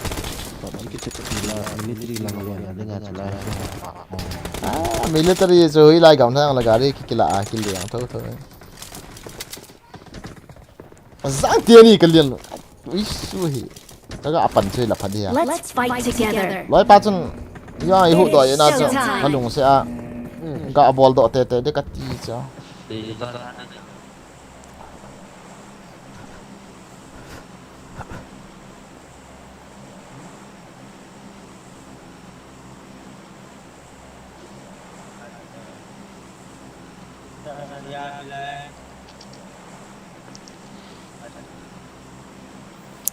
Kita gila military lang yan dengan celai. military so hi lai gam thang la gari kila a kil yang tho tho zang tie ni kalian wisu hi taga apan chei la phadia Let's fight together. loi pa chun ya hi hu do ye na cha halung se a ga bol do te te de ka ti cha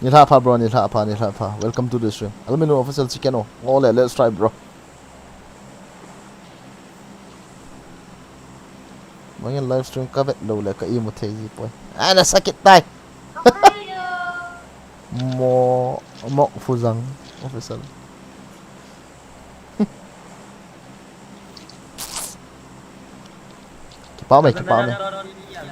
ni tha pha bro ni tha pha welcome to the stream alumino official chicken oh ole let's try bro Mungkin live stream ka vet lo la ka imu thei ji poi ana sakit tai mo fuzang official ki pa me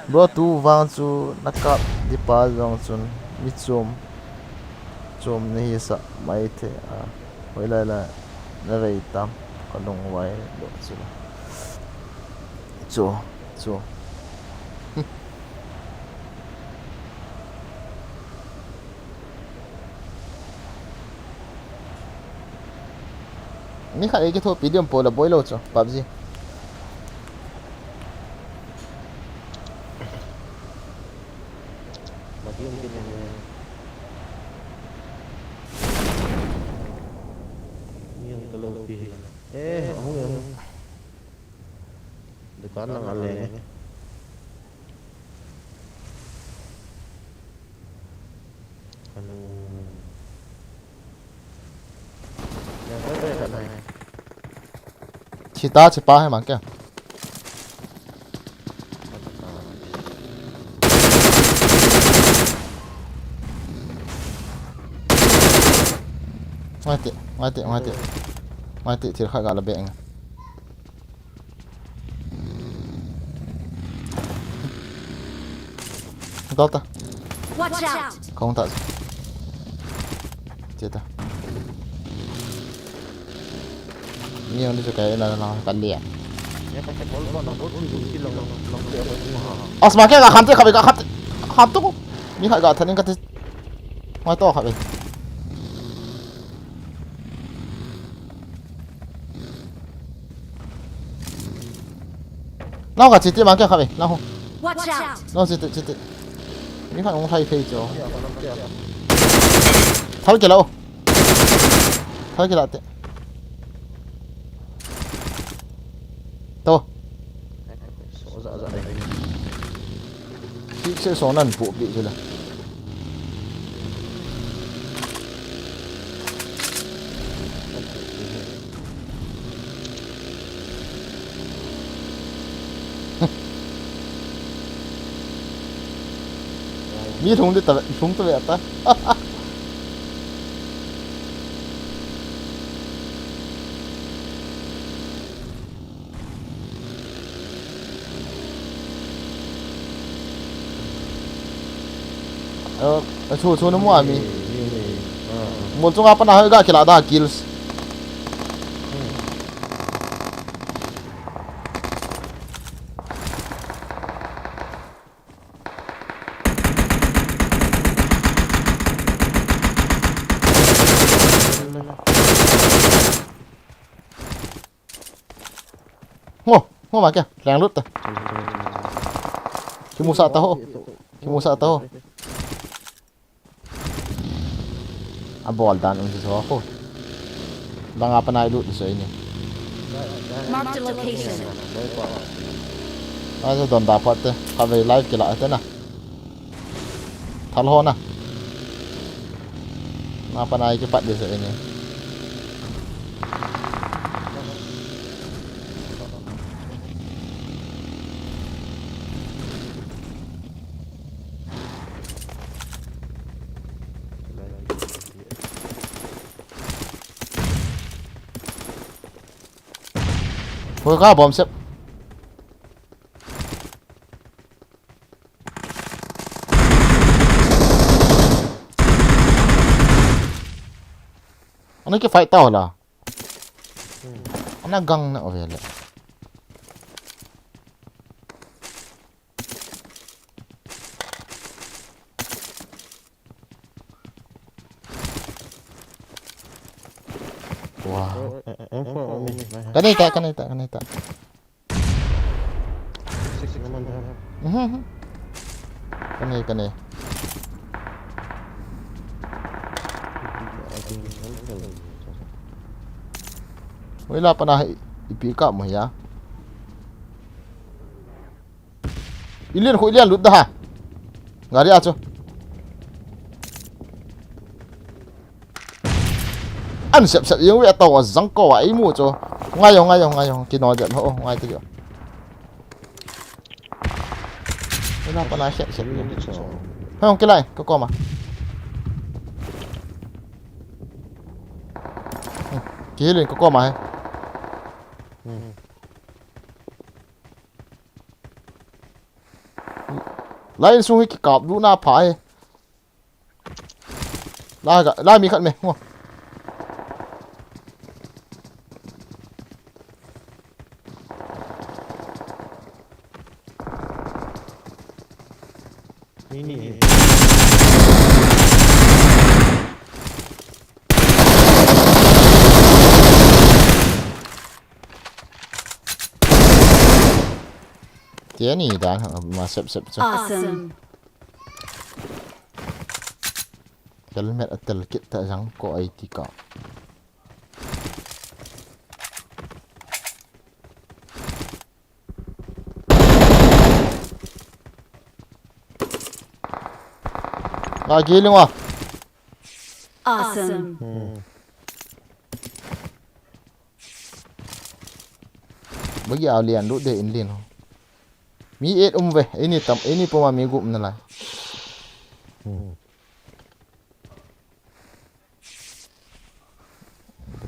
bro tu wang chu nakap di pa jong chun mi chom ne hi sa mai the a hoi la la na rei tam ka long wai do chu so ni khai cái thôi video pola boilo cho PUBG Bagi mungkin yang terlebih. Aku yang dekat nang ale. Anu. Yang ada kat sana. chỉ pa hai mang kya mai ti chỉ khai gà là bẹng đó ta Watch out. không thật chết ta nhiều đi cho cái là nó cắn liền semakin gak kanti kami gak kanti kok ni gak tanin kati mai to kami nó gak chiti mang kami nó không Watch out. nó chiti ni gak ngong hai phe cho tháo cái lâu tháo cái lạt to sẽ số lần phụ bị rồi là mi thùng đi tập thùng tôi vậy ta chu nó mua mi một trong apa nah ga kila da kills ngô mà kìa làng lút ta ki musa taho ball dan untuk so ako bang apa na ilu sa ini Marked a location. ano don dapat kami live kila ito na talho na apa na ikipat di sa ini Ôi có bom xếp. Ano cái fight tao là? Ano gang na over le? Wow. Kanita. Six naman ha. Kanay. Wala pa na ipika mo ya. Ilian lut dah. Ngari acho. An sep yung wi ataw zang ko ai mu cho. Ngayong kino jan ho ngai tu. Wala pa na sep. Hong kilai ko ma. Kilin ko ma he. Lain sung ki kap lu na phai. La mi khat me. Ngo. Ini. Dia ni dah masuk. Awesome. Helmet atal kita jang ko ai tika. Lagi lima. Awesome. Bagi alian duk deh inlin. Mi 8 về, ini pun mami group na lah.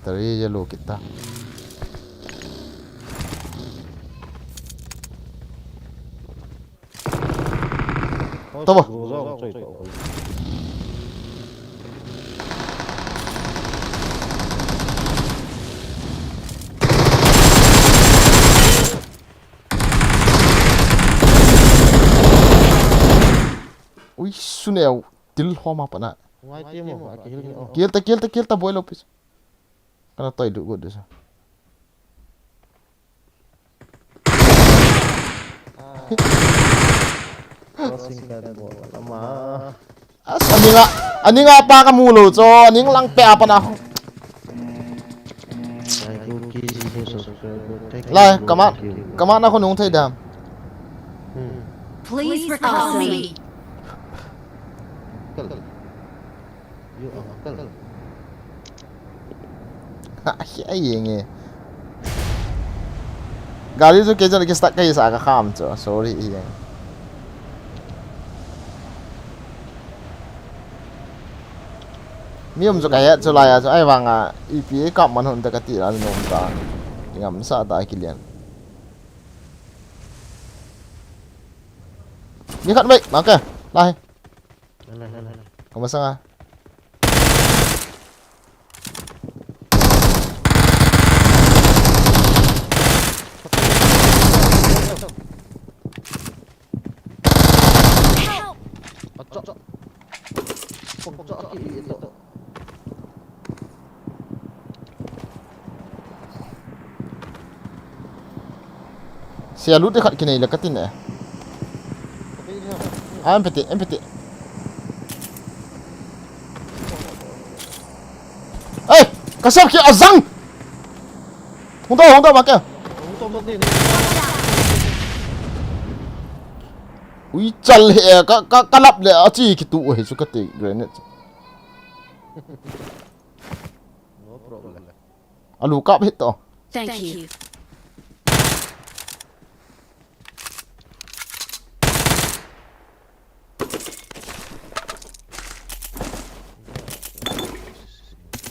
Tadi jalo kita. Tama. Ui suneo til homa pana. Why team mo? Kill ta boy lopis. Kana toy du god sa. Crossing ka mo. Lama. As ani nga pa ka mulo so aning lang pe apa na. Lai kaman ako nung thay dam. Please recall me. Yo akal. Ai nghe. Gali tu kejar ke start kai sa ka kham cho. Sorry ye. Mium cho kai cho lai cho ai wanga ipi kap man hon ta ka ti la nom ta. Ngam sa ta kilian. Ni khat baik, maka. Lai. Kamu sangat. Si alut dekat kini lekatin eh. Empty. Eh, kasar ki azang. Honda maka. Ui chal he ka lap le achi ki tu he su ka te grenade. No problem. Alu kap hit to. Thank you.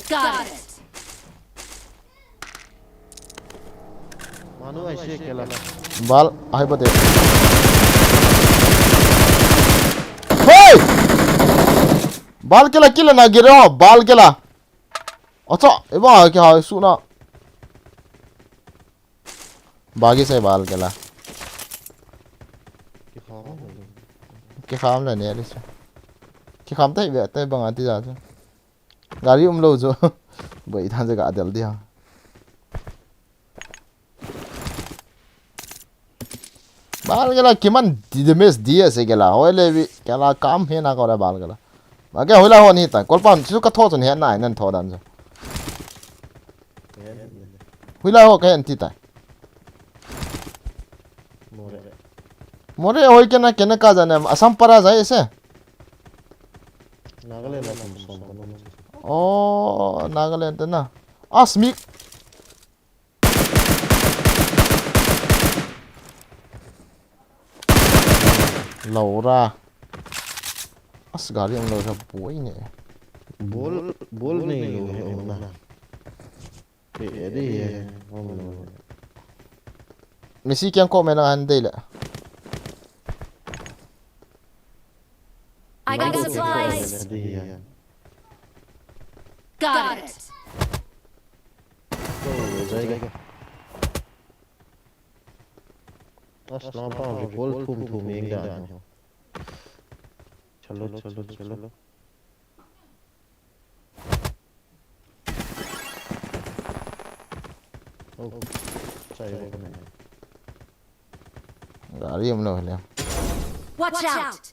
Got it. Manu ai se kela. Bal ai bade. Hey! Bal kila na giro bal kila. Acha eba ke ha suna. Bagi sai bal kila. Ki kham la ne alis. Ki kham tai be tai bang ati ja. Gari lo jo. Bai than jaga dal dia. Bal gala kiman dimes dia se gala hoile bi gala kam he na kora bal gala ma ke hoila ho ni ta kolpan chu ka tho chun he na nan tho dan jo hoila ho ka en ti ta more hoi ke na ka jane asam para jai se Nagaland la som oh Nagaland na asmik Laura as gari ang lo sa buhay niya bol nahi lo hai ona edi Messi kyan ko mena handle I got supplies. Got it. Aslam pa bol thum ek da chalo oh chai gari ang lo le Watch out.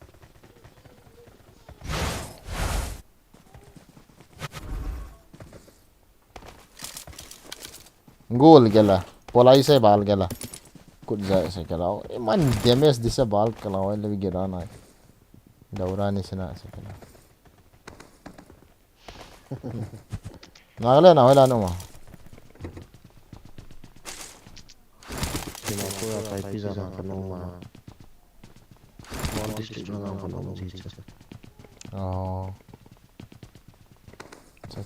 goal gela polai se bal gela kut jae se gela man damage dise bal kala le gira na daura ni sina se gela nagale na hola no ma Sina pura tai pizza na kanu ma one district na kanu ji oh cha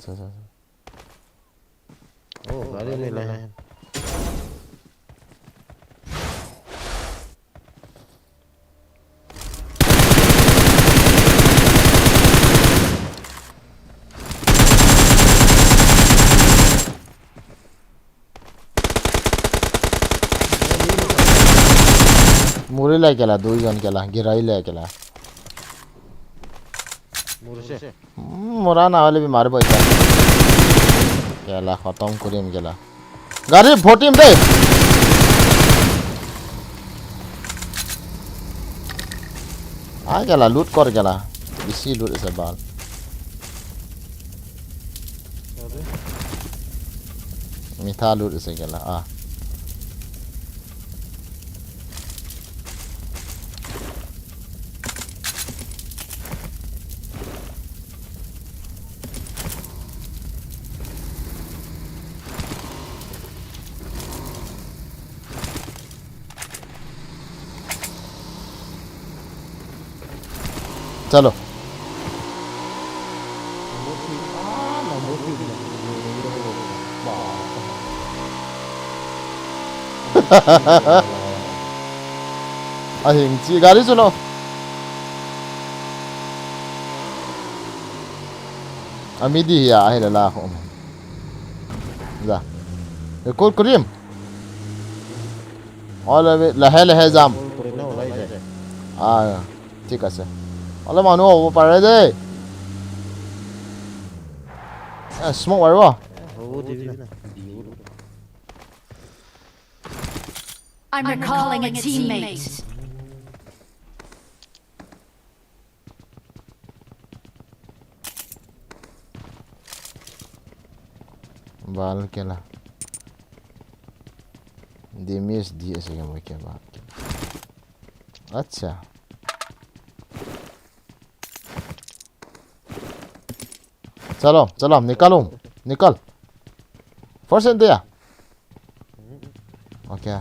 oh gari mein la hai muri la gela doi jan gela girai la gela murse mora na hole bi marbo ita gela khatam kurim gela gari photim de a gela loot kor gela bisi loot se bal mitha loot se gela a चलो अहिंग जी गाड़ी चलो अमीदी या है ला हो जा कोल करीम और लहे लहे जाम आ ठीक है Olha mano, vou parar daí. É, smoke vai lá. I'm recalling a teammate. Bal ke lah. Demis dia saya mau ke bal. अच्छा चलो चलो निकालो निकल फर्स्ट दिया ओके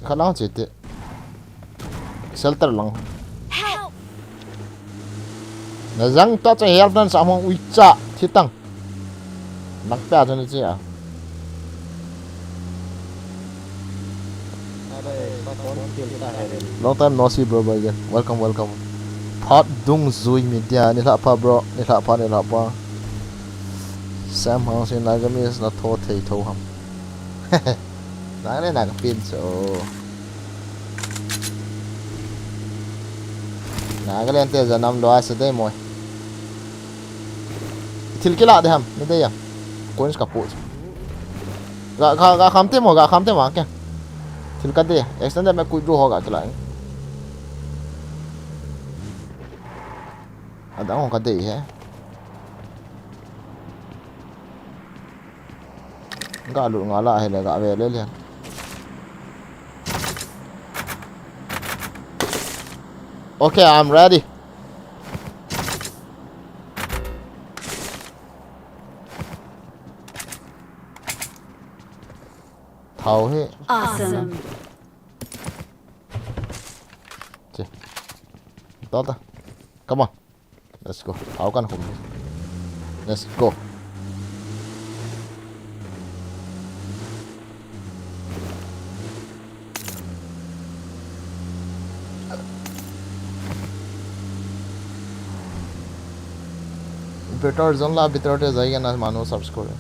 खलाओ चेते shelter lung Răng to cho help nan sa mong uicha thitang. Nakpa cho nó chứ à. Long time no see bro again. Welcome. Pot dung zui media ni la pa bro, ni la pa. Sam house in Nagami is not tho thei tho ham. Nang nang pin so. Nagalan te janam lo ase dei moi. Thil ke la de ham, ni dei ya. Coins ka pu. Ga kham te ma kya. Thil ka de, extend me kui ru hoga chala. Ada ho ka dei hai. Ga lu ngala hai le ga ve le le. Okay, I'm ready. Thao he. Awesome. Đó. Come on. Let's go. Thao kan hum. Let's go. Better zone la bitrote jaiga na manu search kore.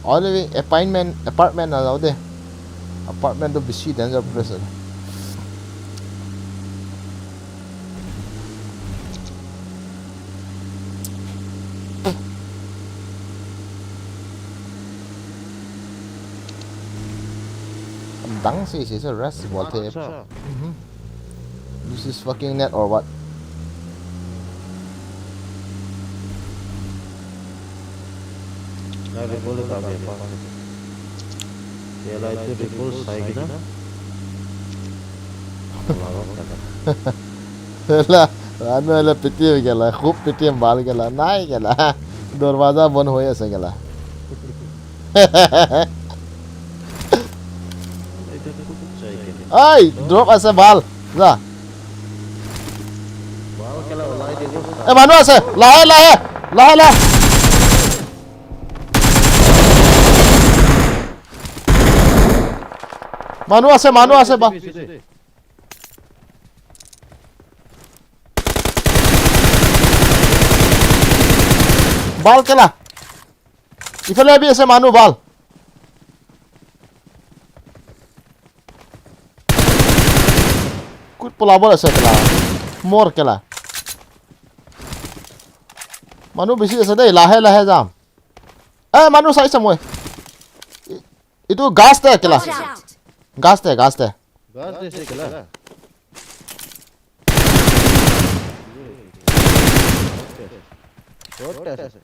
Already apartment na jao de. Apartment to bisi danger pressure. Dang is a rest what tape. This is fucking net or what? Recall ka be pa pela itu recall sai gina ला आने पिटी हो गेला खूब पिटी में बाल गेला नहीं गेला दरवाजा बंद होए से गेला आई ड्रॉप ऐसे बाल जा bawa kala ulai dego ए मानो ऐसे लाहे मानो ऐसे बा बाल केला इफले भी ऐसे मानो बाल कुछ पुलाबल ऐसे केला मोर केला मानो बेसी ऐसे दे लाहे जाम ए मानो साइड से मोय itu gas deh kelas Watch out. gas deh gas dese kala test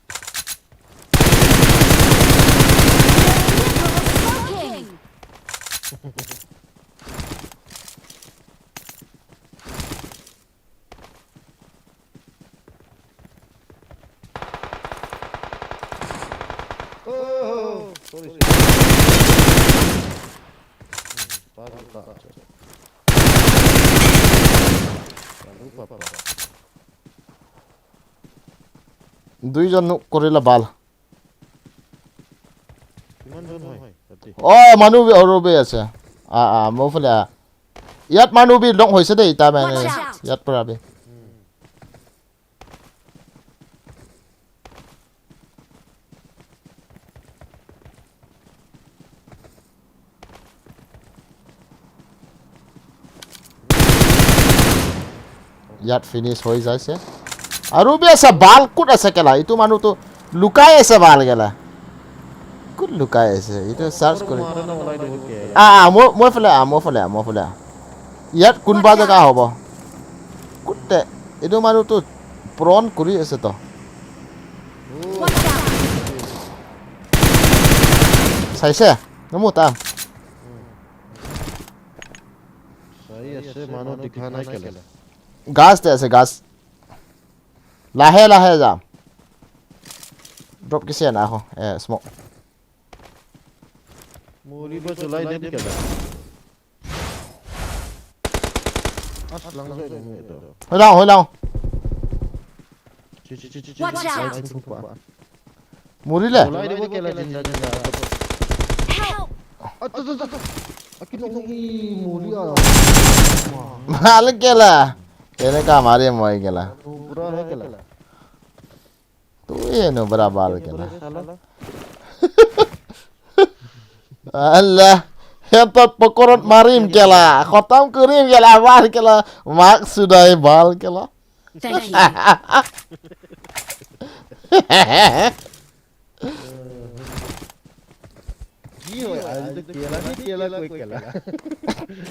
Smoking. oh sorry দুইজন কৰিলা বাল কিমান জন হয় তাতে অ মানুহ ৰবে আছে মফলে ইয়াত মানুহ বি লং হৈছে দেই তা মানে Watch out. ইয়াত পৰাবে ইয়াত ফিনিশ হৈ যাইছে আৰু বি আছে বাল কুট আছে কেলা ইটো মানুহ তো লুকাই আছে বাল গেলা কুট লুকাই আছে ইটো সার্চ কৰি marana ulai dego ke মই ফলে ইয়াত কোনবা জায়গা হ'ব কুটে ইটো মানুহ তো প্ৰন কৰি আছে তো Watch out. চাইছে নমুতা sai ase mano dikha nai kala গাছ দে আছে গাছ লাহে যাম ড্রপ কিসে না হো smoke muri ba chulai den kala as lang jai demo eto হৈ যাওঁ Watch out. Murile. Mulai dia kela jinda. Help! Akin mulia. Mal kela. Kene ka mare moi kela. Pura hai kela. Tu ye no bada bal kela. Allah. Hebat pokorot marim kela. Khotam kurim kela bal kela. Mak sudai bal kela. Thank you. Gio, आज तो केला कोई केला.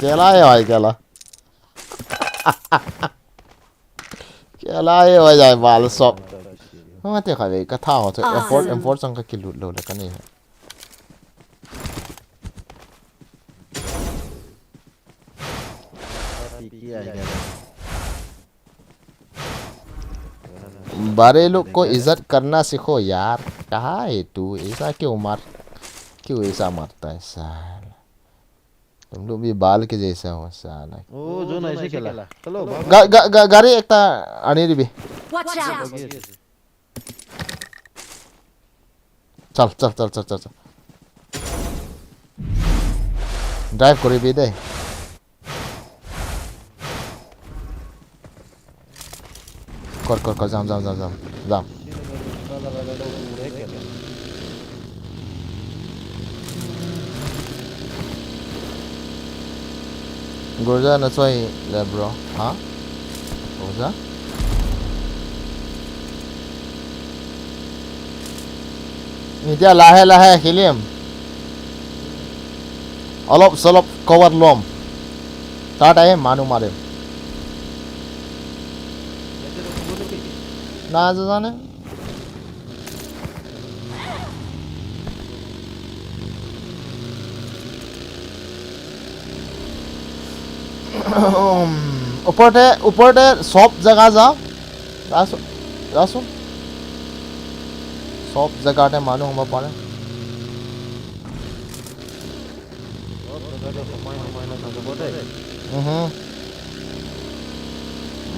Kela ye oi kela. Kela ye oi jai bal sop. Ma te khabe ka tha ho to effort sang ka kilut lo le kani. बड़े लोग को इज्जत करना सीखो यार कहाँ है तू ऐसा क्यों ऐसा मारता है साला तुम लोग भी बाल के जैसा हो साला ओ जो ऐसे खेला चलो गाड़ी एक आने दी भी Watch out. चल ड्राइव करी भी दे कर जाम Gurja na soy le bro ha Gurja Ni dia lahe hilim Olop solop cover lom Tata hai manu mare Na jane ऊपर सब जगह जाओ रासुन सब जगह मानु हम पारे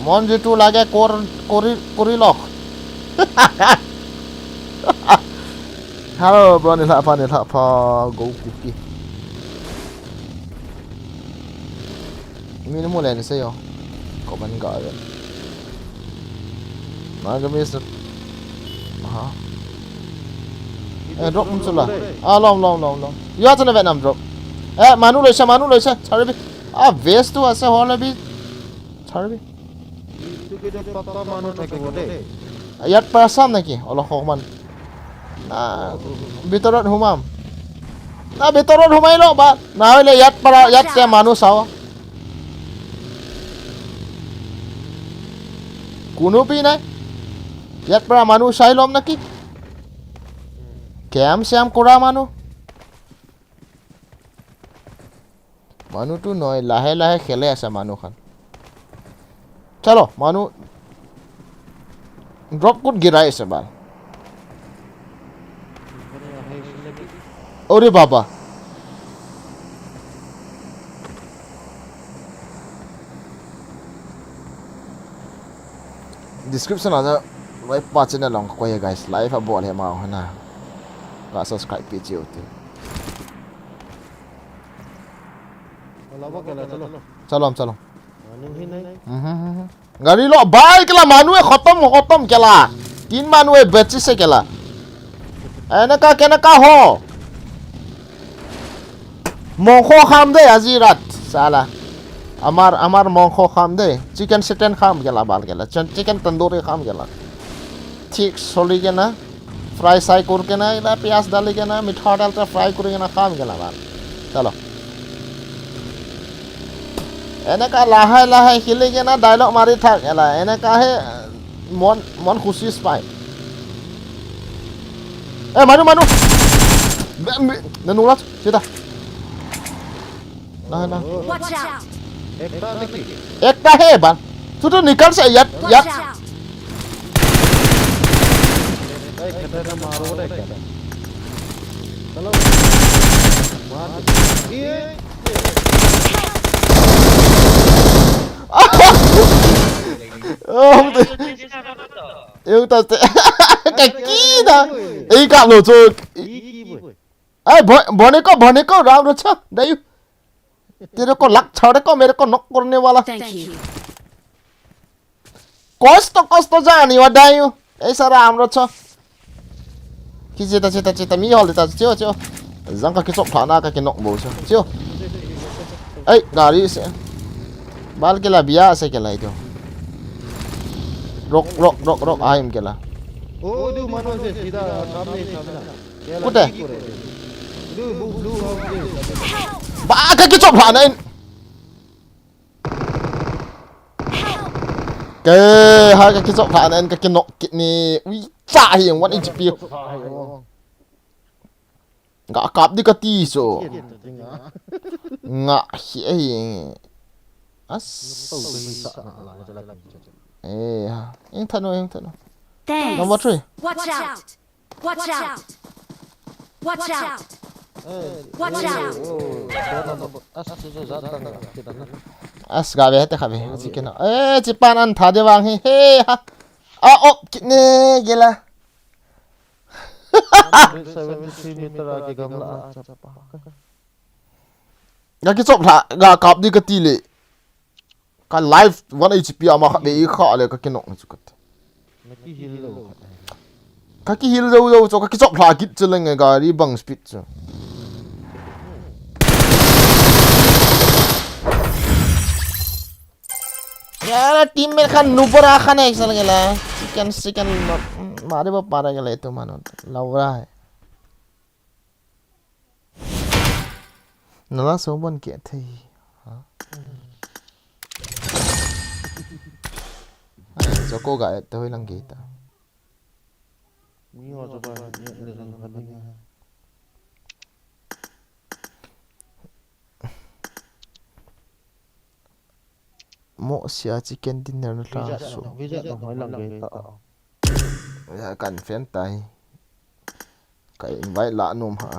मन जिटू लागे कोरी लख हेलो ब्रो नि लाफा गो cookie Ini mulai ni saya. Kau mana kau ada? Mana kami set? Aha. Drop muncul lah. Long. Ya tu ni Vietnam drop. Manu loisa. Cari bi. Waste tu asa hall bi. Cari bi. Itu kita papa manu tak boleh. Yat perasaan lagi. Allah Akbar. Nah, bitorat humam. Nah, bitorat humai lo ba. Nah, le yat ke manu sawa. Kuno pi na yat para manu sailom naki Cam siam kora manu tu noi lahe khele asa manu khan chalo manu drop kut girai ase bal ore baba description ada live pa channel long ko ye guys live abol he ma hona ka subscribe page hote चलो manu hi nahi गाड़ी लो bike ला मानु खत्म केला तीन मानु बेची से केला केनका हो मंखो खाम दे আজি रात साला আমার মাংস খাম দে চিকেন সেটেন খাম গেলা বাল গেলা চিকেন তন্দুরি খাম গেলা ঠিক চলি কে না ফ্রাই সাই করকে না এটা পেঁয়াজ ডালি কে না মিঠা ডালটা ফ্রাই করে না খাম গেলা বাল চলো এনেকা লাহে খেলি কে না ডায়লগ মারি থাক এলা এনেকাহে মন খুশি পায় মানুহ নুলাত সিধা না Watch out. ekta है बाल तू तो निकल से यार Watch out. khata maro re kela chalo maar ye oh yêu ta sẽ cái kí đó ý cảm lộ cho ai bỏ này có rau rồi chứ đấy तेरे को लक छाड़े को मेरे को नॉक करने वाला कॉस्ट जानी वादायु ऐसा राम रो छो कि चेता मी हॉल देता चियो जंग का किसोप थाना का कि नॉक बो छो चियो ऐ गाड़ी से बाल के ला बिया से के ला इतो रोक आइम के ला ओ दु मानो से सीधा सामने कुटे दु blue ba cái chọc phản này hai cái chọc phản này cái nọ này ui trả hiện what HP ngã cặp đi cái tí số ngã hiện as anh thân rồi number 3 Watch out! Watch out! Watch out! Watch out! as gabe hete khabe chicken chipan an tha de wang he ha a op kitne gela 73 meter आगे गमला ga ki chop tha ga kap di ka ti le ka live 1 HP ama kha be kha le ka kinok ni chukat ka ki hil do cho ka ki chop tha kit cheleng ga ri bang speed chu यार team में खान नुपर आखा नहीं चल गया chicken मारे बाप मारा गया तो मानो लवरा है नला सोमन के थे हाँ जो को गाय तो ही लंगी था mo sia chicken dinner na ta so ya kan fen tai kai invite la nom ha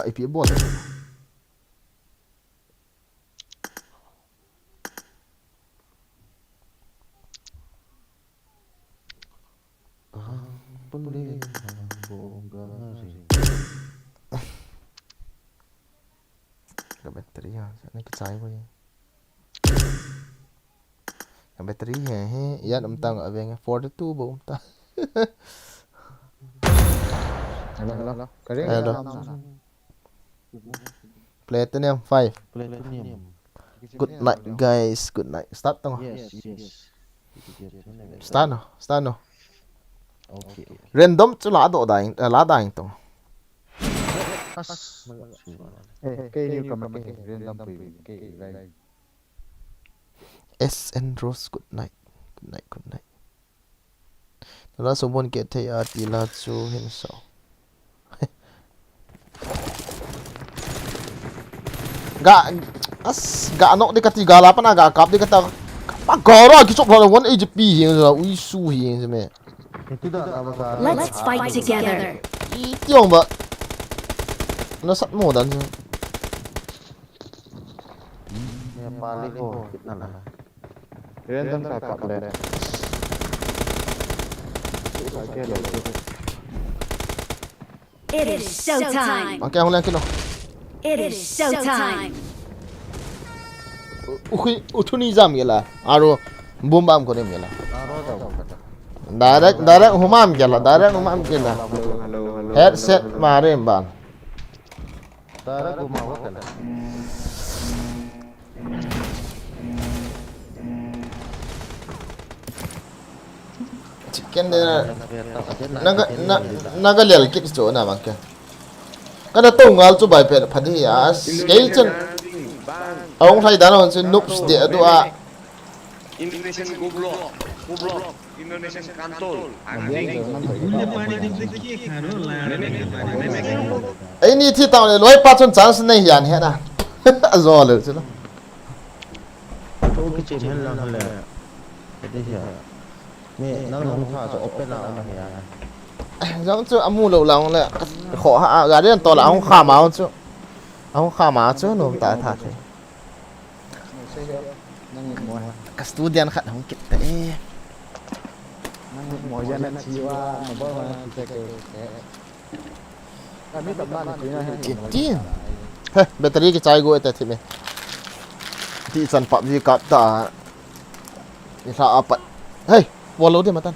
ipi bon cái battery ha nó cái trái vậy cái battery he ya đâm tăng ở bên 42 bộ ta hello platinum 5 good night guys good night start tong start no okay random chu la do dai tong cây new cầm cái random cái này S and Rose good night nó someone get thấy tila chu hin so ga no de kati gala pa na ga kap de kata pa goro ki chop la 1 HP hin so ui su hin se me Let's fight together. i tiong ba nó sắt mồ đàn chứ random ka kap le It is showtime. bằng keo lên cái nó It is showtime. uthuni jam gela aro bom bam kore mela direct humam gela headset mare ban tara ko mawa kala chicken de naga lel kit cho na bang ke kada to ngal chu bai pe phadi ya scale chen ông thầy đã nói chuyện noops địa đó à Indonesian goblok Indonesian kantol ấy ni thì tao này nói ba chân trắng sinh này hiện hết à rồi rồi chứ đó cái chuyện hết là cái gì à mẹ nó không pha cho open nào mà giống chứ amu lâu lòng lại khó hạ gà đến to là ông kham áo chứ nó tại thật Nang mo. Ka-studian ka nang kita eh. Nang mo yan na siwa mababa check. Kami tamlan ko na Kitin. Heh, battery ke chai go eta thime. Ti san PUBG ka ta. Ni sa apat. Hey, follow dia matan.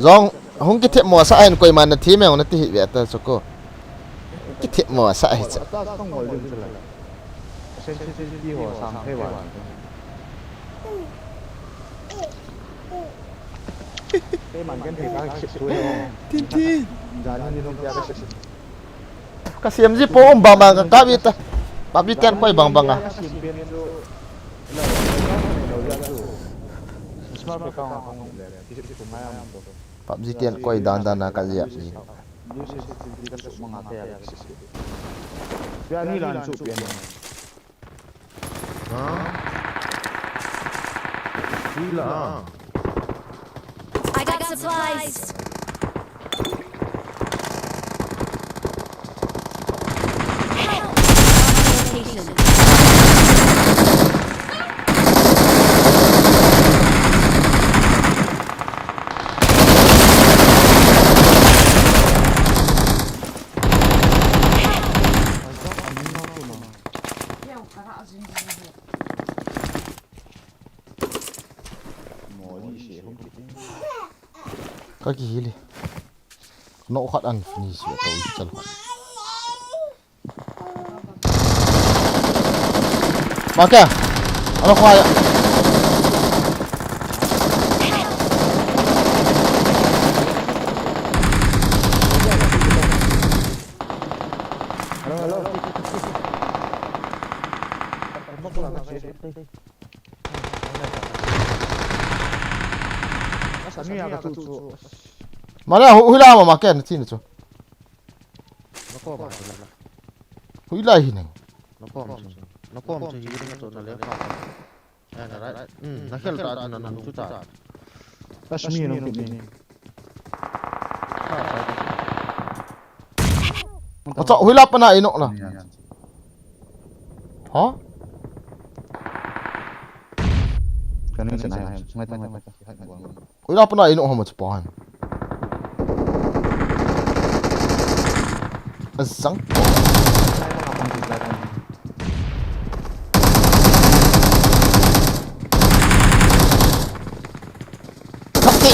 Zong hong ki thep mo sa ain koi man na thi me on ti hi ve ta soko. Ki thep mo sa ai cha. không ngồi lưng trở lại sẽ đi hồ sang thế vào cái màn cái thì các ship đuôi không Tin tin. giá như không ra cái ship Ka siam ji po bang bang ka ka bi ta. Pa bi ten koi bang bang a. smart cái con không để cái ship của mai am PUBG ten koi dan dan na ka ya ni. như ship đi cái ship mang cái cái ship biar ni lan ship biar gila I got supplies. Help! Location. Ka ki hili. No khat an ni si to chal khat. Ma kya? Ano khaya? Mana hula ma makan sini tu. Hula ini. nó có một cái gì đó tôi nói là đấy nó khel ta nó chút ta Kashmir nó cũng đi Macam hula pa na ino na. Ha? cái này này ngay tay Hula pa na ino ha mo spawn. Asang. Kaki.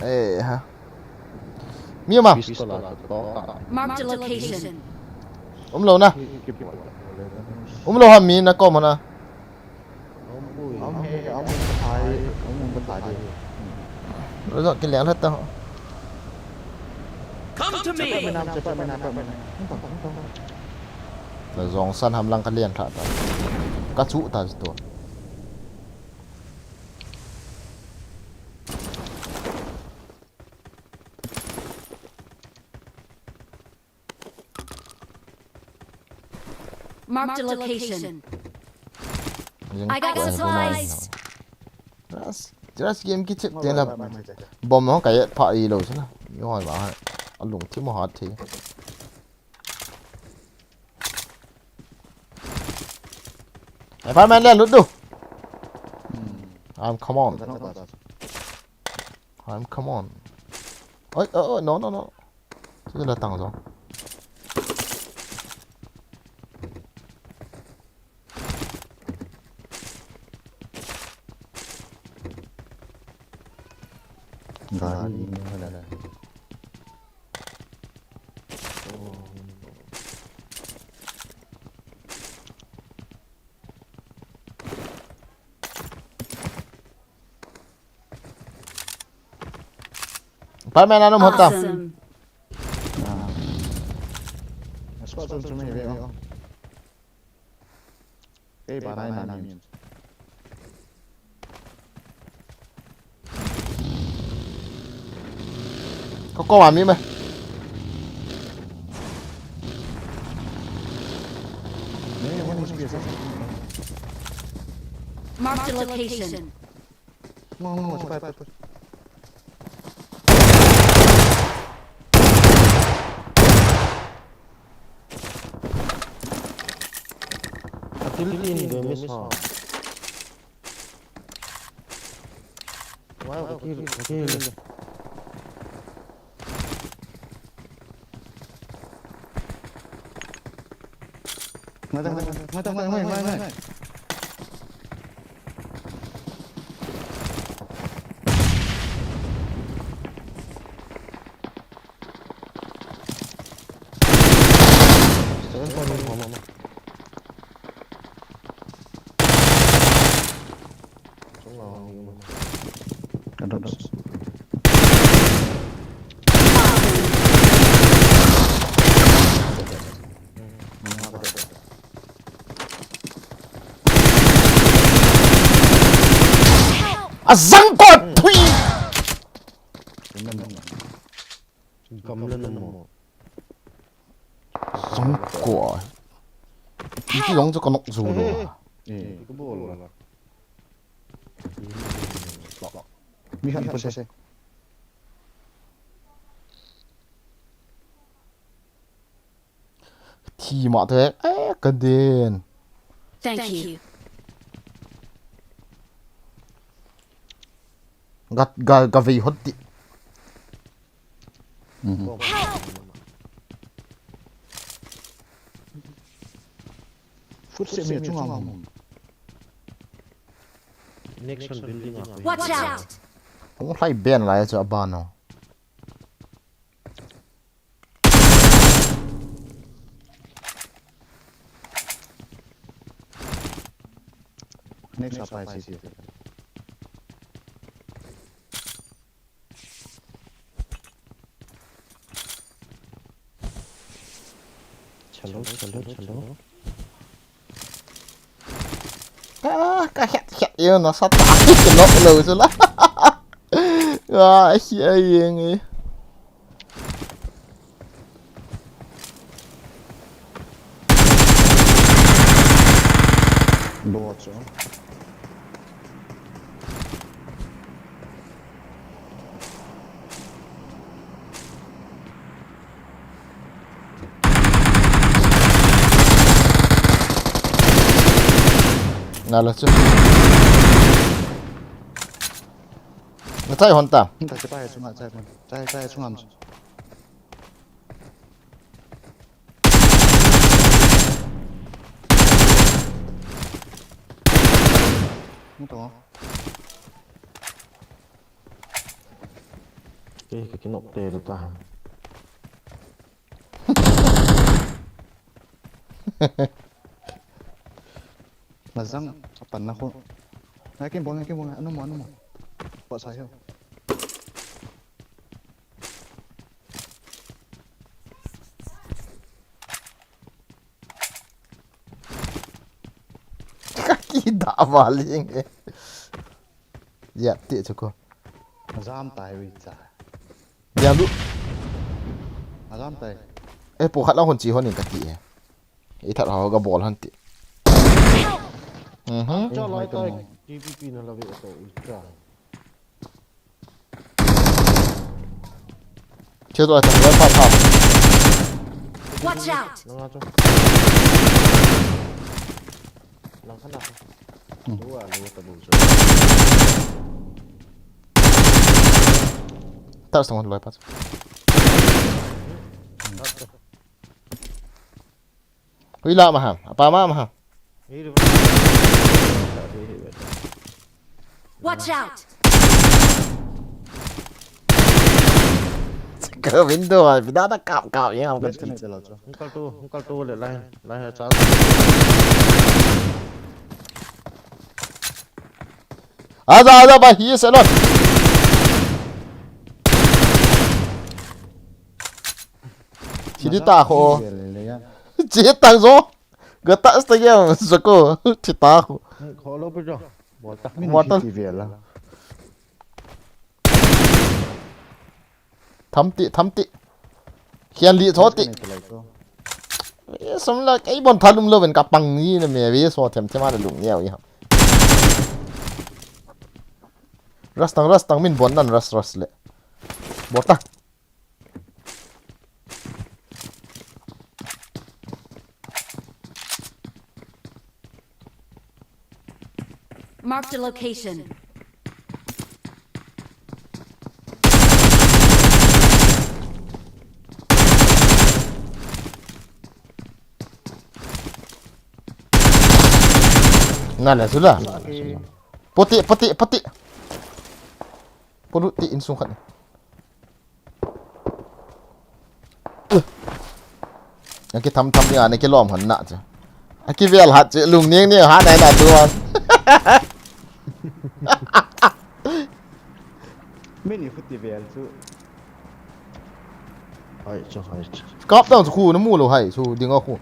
Eh ha. Mio ma. Marked a location. Lo na. Lo ha mi na ko mana. ông có phải đi Rồi cái lẹn hết tao. Come to me. Việt Nam Là dòng săn hàm lăng cái liền thả ta. Cá trụ ta rồi. Marked a location. I got supplies. Just game cái chuyện tiền là bom nó cái phá đi rồi chứ nào. Như hỏi bảo hay. Anh lùng thiếu một hot thì. Fireman lên lút đủ. Come on. Come on. Ôi nó. Chứ là tăng rồi. rồi Fireman ano mo ta? Awesome. spot cho mày về không cái bà này là nhìn Có làm gì mày? nếu mà muốn biết sao Marked a location. มองไปPhilippines gue misal. Wow, kecil. Main. Azangkot! Thui! Cầm lên một. Azangkot. Cái giống cho con nọc dù rồi. Cái bộ là. Mi hẳn xe. Thì mà thế, cần tiền. Thank you. Gà vì hốt tị. Phút sẽ miệng trung hồng. Next building à? Watch out. Không phải bên lại cho bà nó. Next apa sih? Chalo. Cái hẹt yêu nó sát tả cái nó lờ rồi lá. Ai ai nghe. Đồ chứ. Nào là chứ. Nó thay hoàn tạm. Chúng ta sẽ bay xuống lại chạy xuống hầm. Không có. Cái nọc tê được ta. Mà răng bắn nó không. Ngay cái bóng nó món. Bỏ sai không? Kaki đã vào liền ấy. Dạ, tiện cho cô. Giam tài vì trả. Dạ lúc. Giam tài. Ê, bố khát lắm hồn chỉ hồn nhìn kaki ấy. Ý thật họ gặp ball hẳn tiện. Cho lại tay. TPP nó là việc tổ trả. Chưa rồi, thằng lên phạm phạm. Watch out. Nó cho. Nó khăn đặt. Đúng à, nó tập đủ rồi. Taruh setengah dulu lepas. Wila maham. Apa maham? Watch out. Ke window ah, tidak ada kap-kap yang apa Cái này là cho. Không cao tu để lại là cháu. Ada bahi selot. Cerita aku. Cerita zo. Gata setengah zako. Cerita aku. Kalau bây giờ. Botol. Thăm tị. Khian li thoát tị. Xong là cái bọn thằng lum lơ bên cặp bằng như này mẹ với so thèm thế mà là lủng nhiều vậy. Rush tang min bon nan rush le. Bota. Marked a location. Nala sudah. Putih. Putih insung kan. Yang kita tam ni ane kita lom kan nak je. Aki vial hat je lung ni hat nai nak tuan. Mini festival tu. Hai, cok. Kap dang khu na mu lo hai chu ding aku.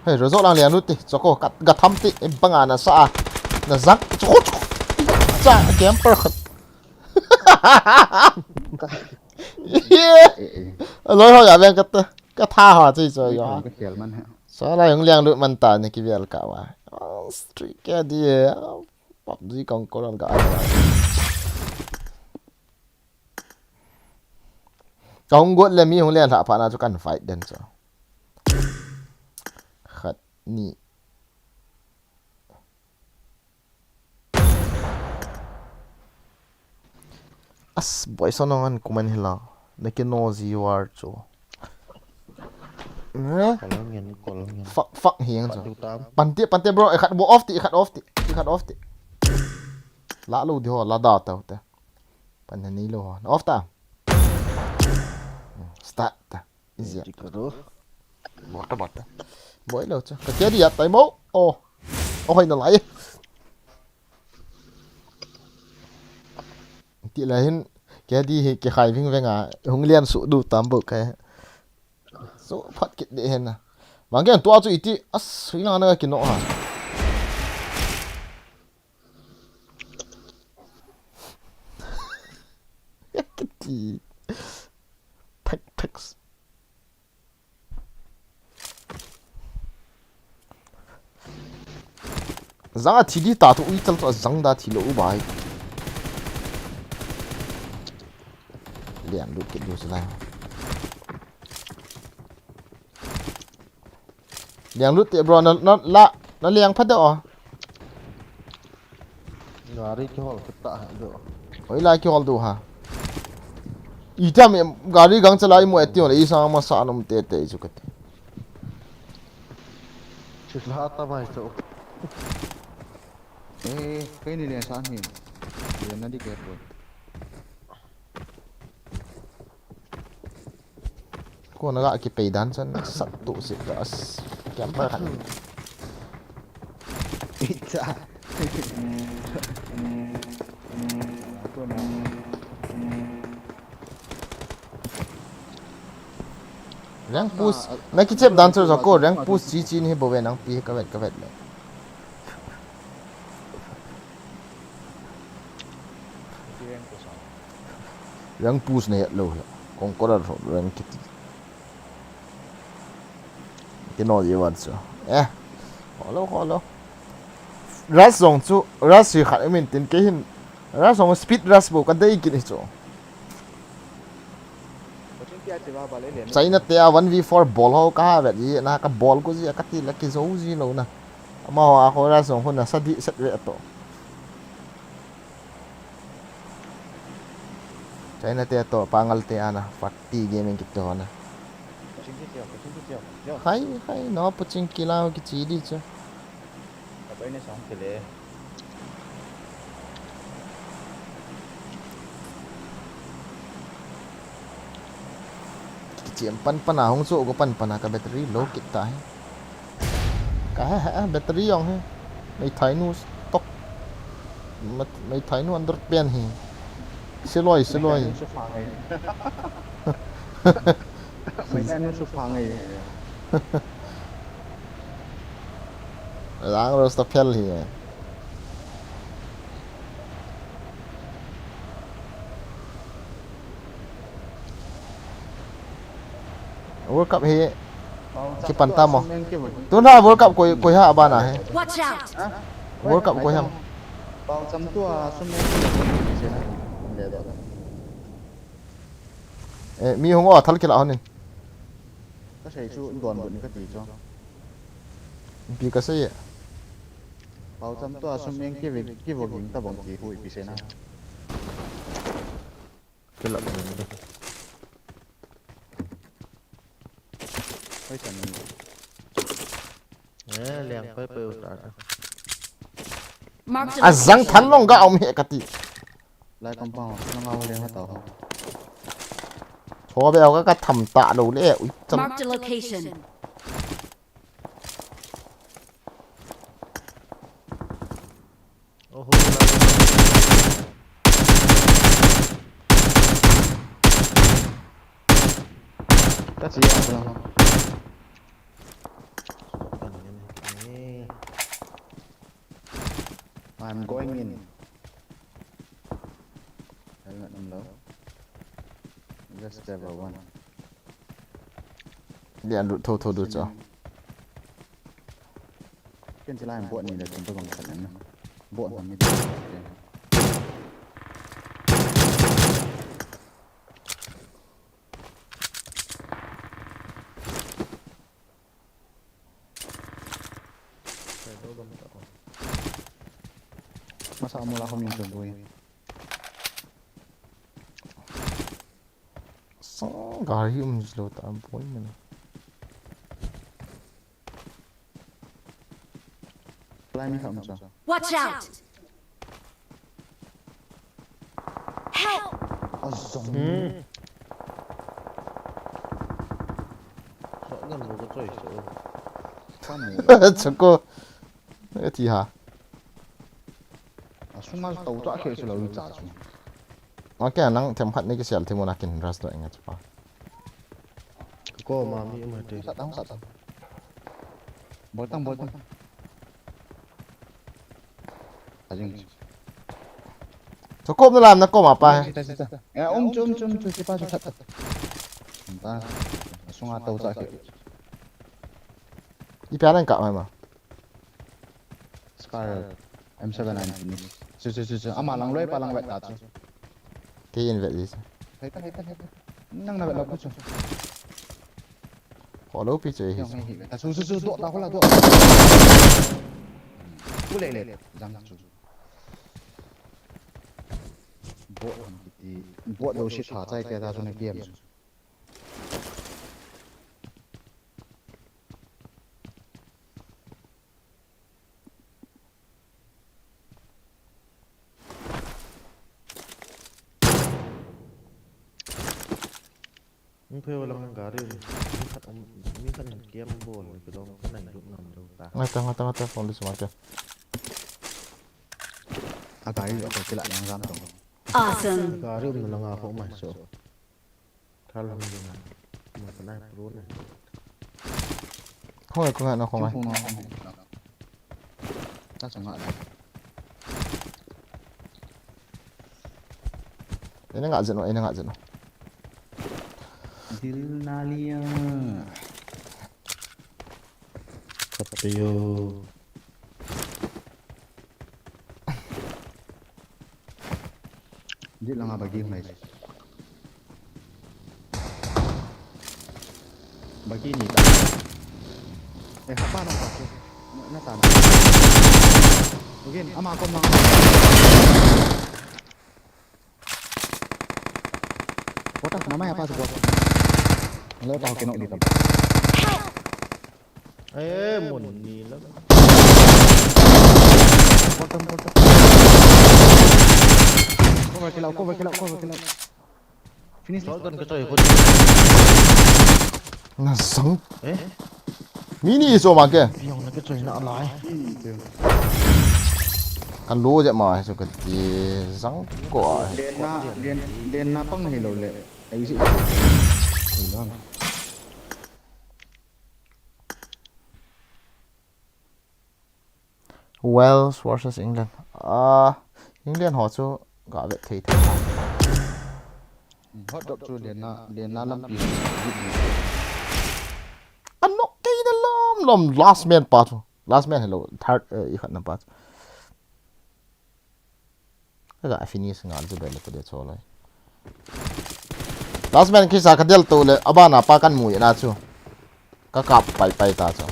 Hey, result lang lian luti. Joko kat tham ti bangan na sa na zak. Joko. Cha camper khat. Lối ho ya ben ka tha ho chi cho yo. Cái khéo man ha. Sa la yung liang lut man ta ni ki vial ka wa. Street ka dia. Pop ji kong ko ran ka ai. Kong got le mi hong lian tha pa na chu kan fight den cho. Khat ni. As boy sonongan kuman hila. Nakinozi war cho. Kolongan. Fuck hiang cho. 128. Panti bro, ikat bo off ti. La lu di ho la da ta ta. Pan ni lo ho. Off ta. Start ta. Easy. Jikaro. Bota. Boy lo cho. Ka dia tai mo. Oh. Ôi nó lại. Ti la hin cái đi cái khai vinh veng à hung liên sụ đủ tám bộ cái số phát kịch để hen à mà cái tua cho ít as suy là nó cái nọ hả cái gì tactics zang chỉ đi ta tụ ít chân cho zang đã thì lỗ bài liền đụng cái điều gì liền đụng tiệm bro nó liền phát được Gari cái hol kita do. ôi lại cái hol đồ hả item gari gang chalai mo etio le isa ma sa nom te te chu kat Sila ta mai so. Cái này là sao nhỉ? Nó đi kẹp rồi. ko na ga ki peidan san sat tu si gas camper kan Pizza. Aku nak. rank push na ki chep dancer za ko rank push chi ni bo ve nang pi ka vet le rank push ne lo kong ko ra rank ki cái nó gì vậy chứ? Khó lo. Rush song chú, rush thì khá mình tin cái hình, rush song speed rush bộ cái đấy cái chỗ. Sai nát tia 1v4 ball ho cả vậy gì, na cái ball có gì, cái tí là cái dấu gì lâu nè. Mà họ họ rush song họ na sát đi sát vậy to. Sai nát tia to, pangal tia na, party gaming gitu na. Hay nó puching kila cái chi đi chứ Vậy nó sống cái lệ. cái chiếm pan nào không số có pan cái battery low kita hay cái battery ông hay mấy thái nu stock mấy thái nu under pen hi xin lỗi Mấy anh nó sụp phẳng này. lang rồi stop hell hi World Cup hi cái pan tam mo tuần nào World Cup coi ha ba na hay Watch out! World Cup coi ham bao chấm tua xuân em cái gì này để đó mi hong o thal kila honin có thể chú đòn bụng cái gì cho bi ka sai bao chấm tua xuân em cái vô hình ta bỏng chỉ hụi bị thế nào cái lợn này đi hơi chậm nè liền phải bêu trả Marked a a zang location. than long ga om he kati lại còn bao nó ngao lên hết tàu cho beo ka tham ta lo le ui cham Marked a location. ô hô cái gì à không I'm going in helmet nằm lâu just level 1 lian ru tho du cho cái chỉ là buồn này là chúng tôi bằng sẵn này buồn bằng như masa mula không nhìn được vui sang gari lo ta boy man lại mình không cho Watch out! Help! giống sợ gần một cái trời sợ quá mù chako ti ha sung tàu tọa khi là trả chúng ma ka nang them khat ni ke sel thimona kin ras do enga chpa cô mà mi mà đi sát bồi tăng cho kom na lam na kom apa chum chỉ ba cho thật ta sung tàu tọa khi i pya nan ka mai ma Scar M719 chứ ama lang loi pa lang wet ta chu ke in ve dis thấy năng là vậy là chút ho lo pi che hi ta su độ ta có là độ cú lệ răng chu bộ đầu shit thả tay cái ta cho nó game mình phê vào lòng gà đi mình khát kiếm bồn cái đó cái này cũng nằm đâu ta ngata phone dis ma ke à cái cái lại đang ram tổng Awesome. gà đi mình là ngà không mà sợ thay lòng gì này mà cái này pro này không ai ko na không ai không ta chẳng hạn ina nga zeno Dilnalia Kaptiyo Dit lang nga bagi này bagi ni ta apa dong aku na ta mungkin ama ako lang kotak namanya apa sebuah lo tahu kenok di tempat muộn gì lắm kotak cover kill finish đó gần cái trời con na sang ế mini so ma ke dòng là cái trời nọ lại kan lo je ma so ke ti sang ko liền na pang này lệ ấy gì vâng Wales versus England England họ cho gã vệ thế hot dog cho liền na lâm tiền anh nó cái đó lom last man part last man hello third ikhat na part cái finish ngal tu bel tu de cholo last man kisa ka del to le abana pa kan mu na chu ka kap pai ta chu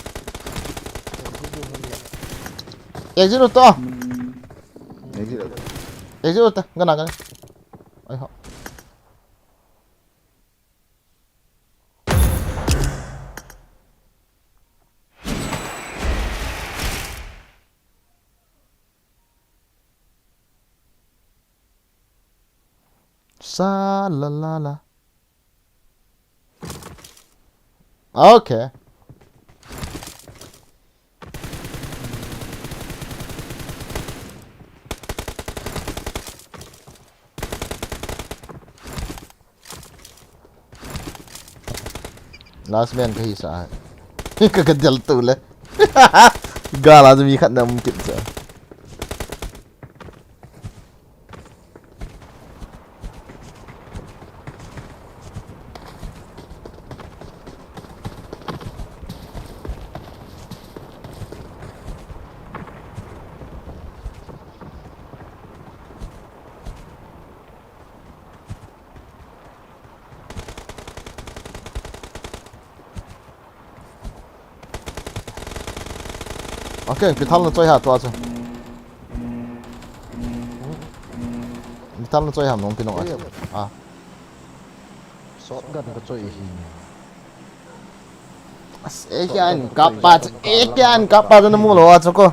exit to exit ta ngana ngana ai ho sa la la la okay last man cái sao cái del tu le galaจะมีขนาดmungkin sah ok cái thằng nó chơi hạt toa chứ cái thằng nó chơi hàm nông cái nông à shotgun ka choy hi Ekian kapat ekian kapat na mo lo aso ko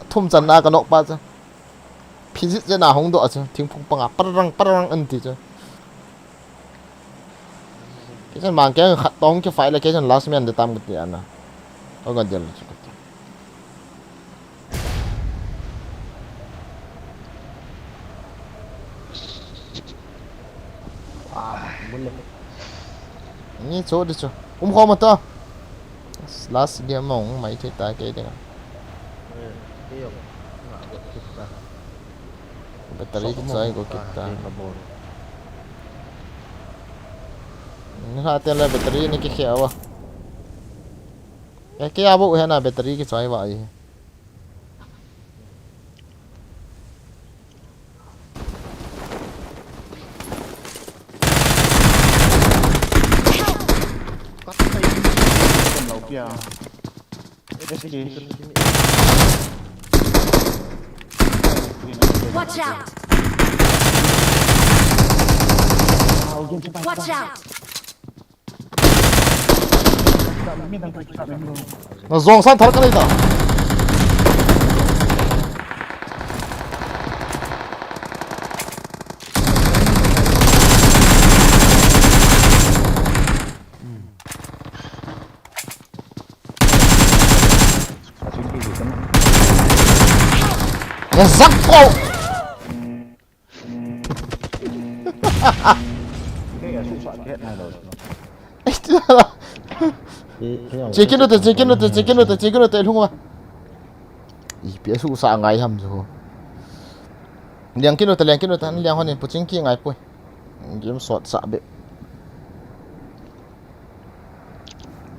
thum chan na ka nok pa cha phizit je na hong do aso thing phung panga parang anti cha cái chân mang cái khát tông cái phải là cái chân last man để tam cái tiền à ở gần giờ ni chỗ đi chỗ khó mà to last game mong mấy thế ta cái đấy iyo nga go kita battery cái của kita nó tên là battery này cái khéo à cái abo hay là battery cái trái vậy kia Watch out! Watch out! nó dòng sang thật cái này ta nó rắc cổ cái là sụp soạn cái hết này rồi chỉ cái nó tới không à ý biết sụ sa ngay hầm rồi liang cái nó liang hoa này bút chính kia ngay bôi game sọt sa bệ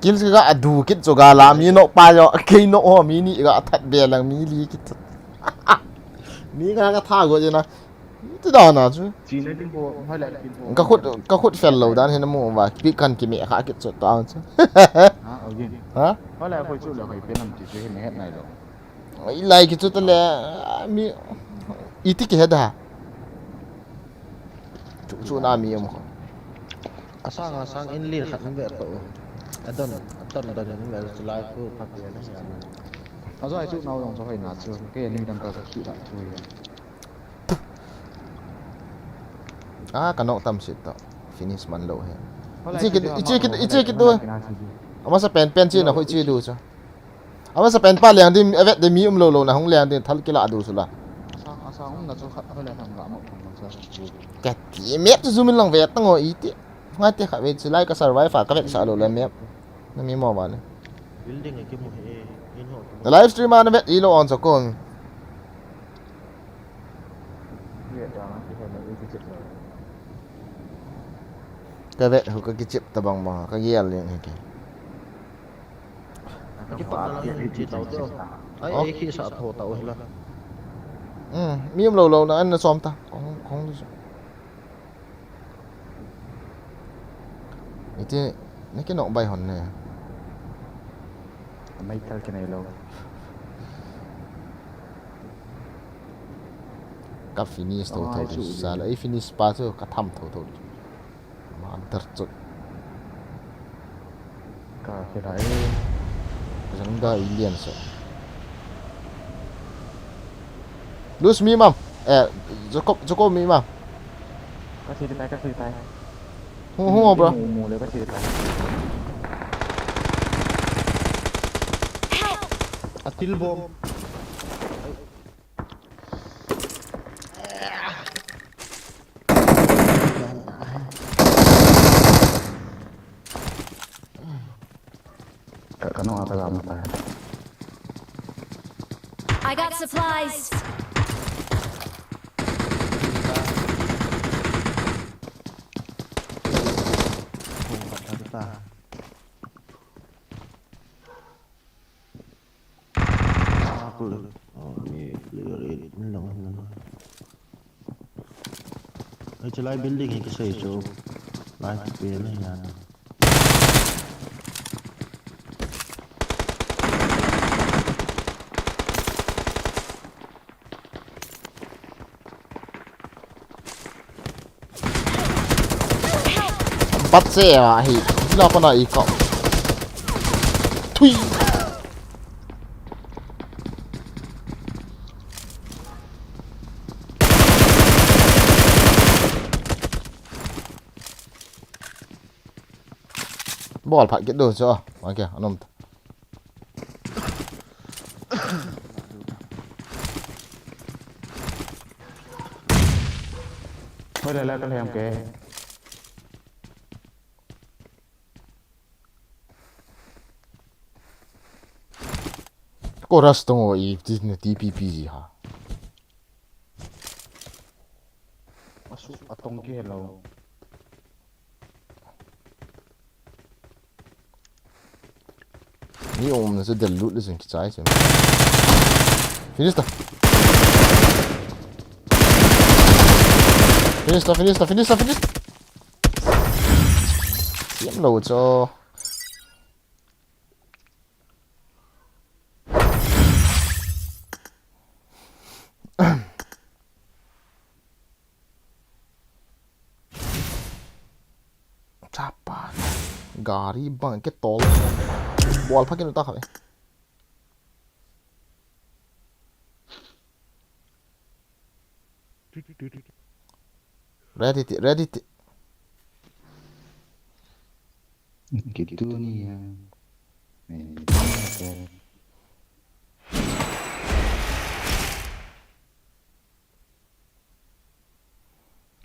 kill cái adu kit cho gà làm mi nó pa cho cây nó hoa mi ni gà thật bè lang mi li kit mi cái tha của gì na thế đó nào chứ chỉ lấy pin bộ hay lại pin bộ các khuất phèn lầu đan hay nó mua và bị cần cái mẹ khá kit cho tao chứ ở gì hả hay là phải chịu là phải bên làm chỉ cái hết này rồi ấy lại cái chút là mi ít cái hết à chú na mi mà asang in lir khat nbe to adon da nbe sulai ku phak ya na nó rồi chịu nào dòng cho phải nát chưa cái này đang cần chịu lại thôi ah kan nok tam sit to finish man lo he ichi kit do ama sa pen chi na khoi chi du cha ama sa pen pa liang dim evet de mi lo na hong liang de thal kila du su la asang nó cho khát hay là thằng gã một thằng sao ka ti mep zu min lang vet ngo i ti ngai te kha ve chi lai ka survive fa ka vet sa lo le mep na mi mo ba ne building ke mu he in ho the live stream an vet i lo on so kon ka vet hu ka ki chip ta bang ma ka yel le he ki cái phần đó là chỉ tàu thôi ai khi sợ thổ tàu hay là มีมlâu lâu nó ăn nó xóm ta không itu ini cái nọ bay hòn này mấy cái này lâu cà finish thôi thôi sao lại finish pa thôi cà thăm thôi thôi mà đợt chút cả cái đấy chẳng đợi liền sợ lose me mam Joko me mam kasih tay hung bro mù lấy kasih tay atil bom Kano ata gama tayo. I got supplies. चलाई building है किसे जो life पे नहीं आना bắt xe à thì nó con này cậu thui bỏ phải cái đồ cho mà kìa anh ông Thôi đây là cái em kìa cô rasta ngồi ý TPP gì hả masuk atong kia lâu ni om nó sẽ để lút lên cái trái xem finish ta finish kiếm đầu cho Chapa gari bang cái tol ball phát cái nó ta khởi ready gitu nih ya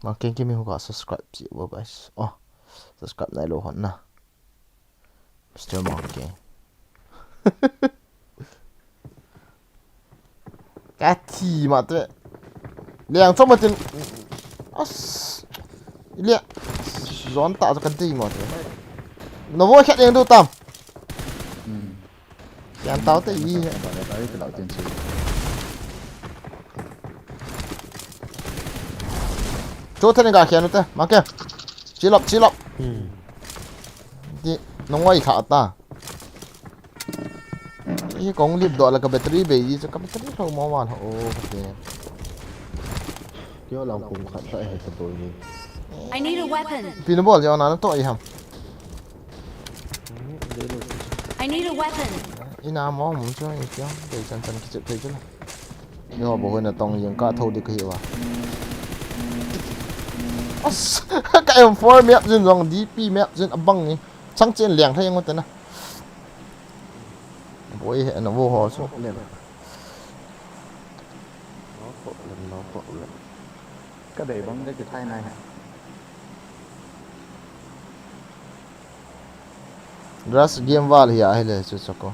mà kênh mình không có subscribe gì vào guys subscribe này luôn hẳn nè Mr. Monkey cái gì mà thế liền xong mà tiền liền gión tạo ra cái gì mà thế nó vô khét liền đâu tầm liền tao tới gì đấy cái đạo tiên sư chỗ thế này cả khéo nữa thế mà kìa chỉ lọc đi nó ngoài thả ta cái con liệp đó là cái battery về gì cho cái battery không mò vào ô kìa Kyo lòng cùng khẩn tại hệ tập đi I need a weapon. pin nó bỏ cho nó tội hầm I need a weapon. ina mò muốn cho anh kéo để chân cái chuyện thế chứ nhưng mà bố là tông những cả thâu đi cái hiệu à cái em phơi mẹ dân dòng DP mẹ dân băng nhỉ sáng trên liền thấy không tên nào bố hệ nó vô hồ số lên nó phộ lên cái để bóng cái thay này Rush game vào thì ai là chút sao có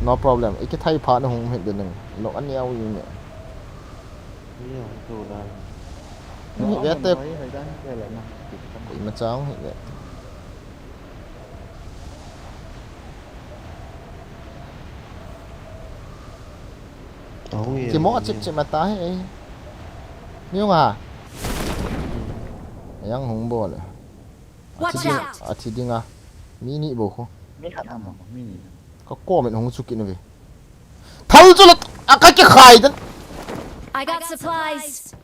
no problem cái thay phá nó không hiện được nè nó ăn nhau như vậy nhiều đồ đây Ini dia tip. thời gian về lại mà Macam ni. chỉ mỏ chip mà ta hay miêu à yang hùng bò rồi Watch out! chỉ đi ngà mini bò không mi khát ăn mà mini có co mình hùng chụp cái này thằng chú là cái khai đó I got supplies!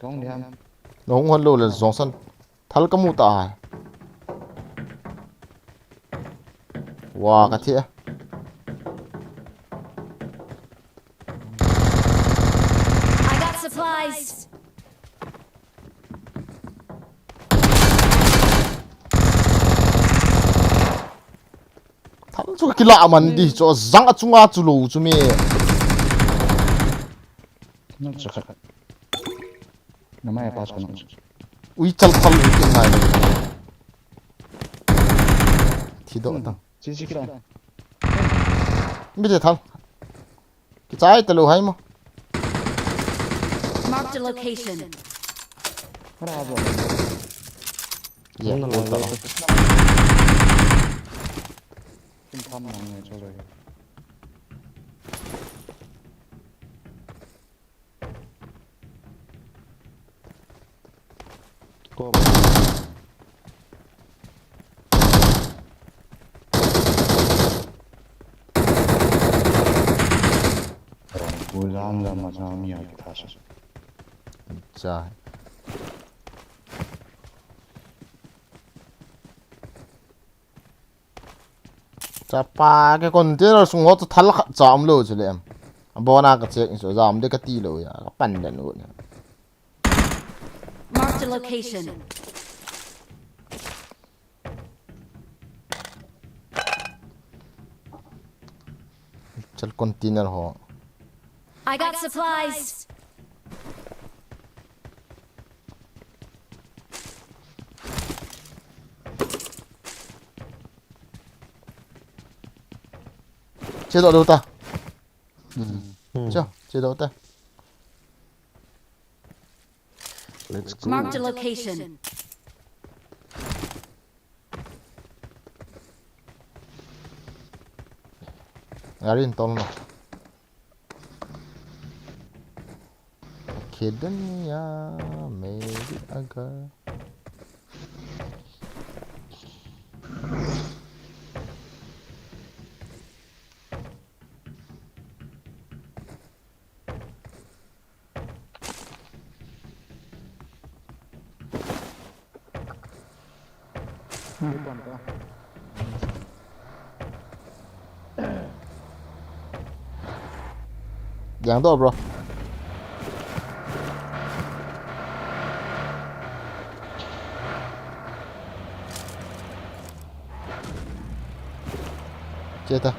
không đi ăn nó hùng hơn lô là Johnson thằng cái mũ ta wow cái thiệt I got supplies! thằng chú cái lạ mình đi cho răng chung á chú lù chú mẹ nó sẽ khát nó mai pass cái nó ui chal thal cái này thì đó thằng chỉ cái này biết thế thằng cái trái tao hay mà Marked a location. ra rồi yeah Nó ôi tao là không thăm mọi người cho rồi cô vui lắm là mà sao mi hay thà sao trời chả pa cái con thế là sung hot thal chạm lo chứ em bona cái chuyện số giảm đấy cái tí lo ya cái pan đen luôn Marked a location. chal container ho I got supplies. chế độ đâu ta chưa chế độ ta let's go Marked a location. ngarin tol no Kedenya maybe aga Yang tu bro. Chết ta.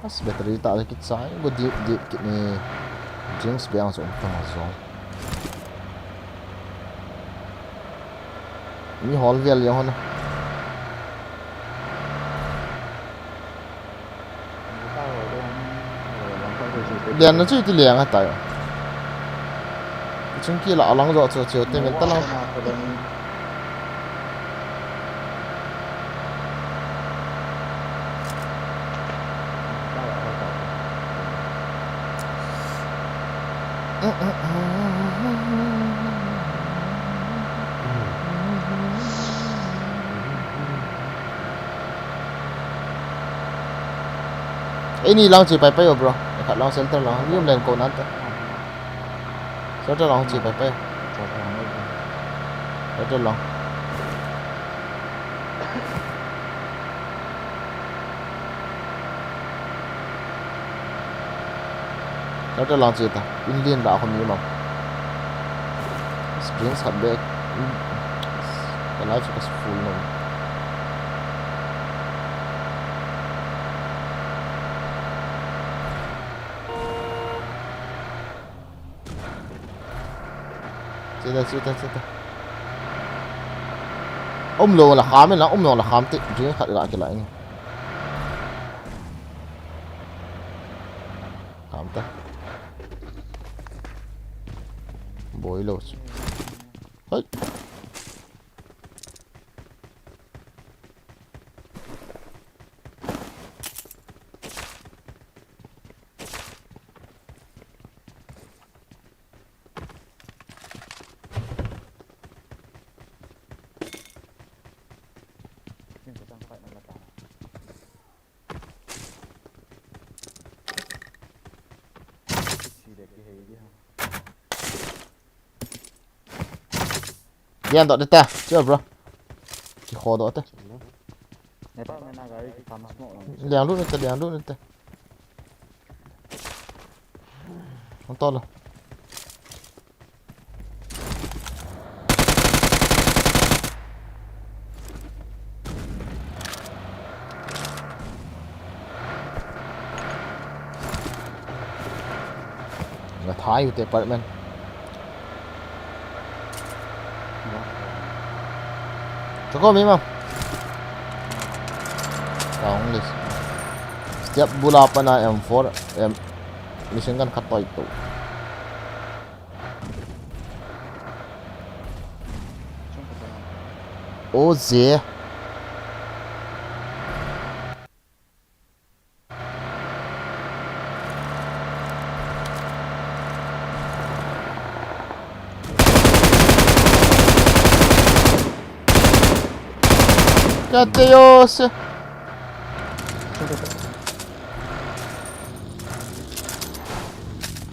As battery tak ada kit sai, buat dia kit ni James biang so tengah zone. Ni hall vel yang hona. Lian nó chứ thì liang á tại. Chúng kia là lăng rõ chiều tên mình tất lăng. Ini lang chỉ phải bay bro. Khả long center lang, lium lên cổ nát. Center lang chỉ phải bay. Center lang. Center lang chỉ ta. In liên đã không nhiều mà. Springs had back. The life was full now. Chết ta. Lô là khám ấy là lô là khám tị chứ thật lại cái lại nha. Khám ta. Bối lô. Hết. Dia tak detah. Cuba bro. Di kho đó teh. Này bác này là cái farm smoke. Liang lu nete, liang lu nete. Không to luôn. Là thái của department. Cukup memang. Tahu list. Setiap bola apa na M4, mission kan kata itu. Oh Z. Cateos.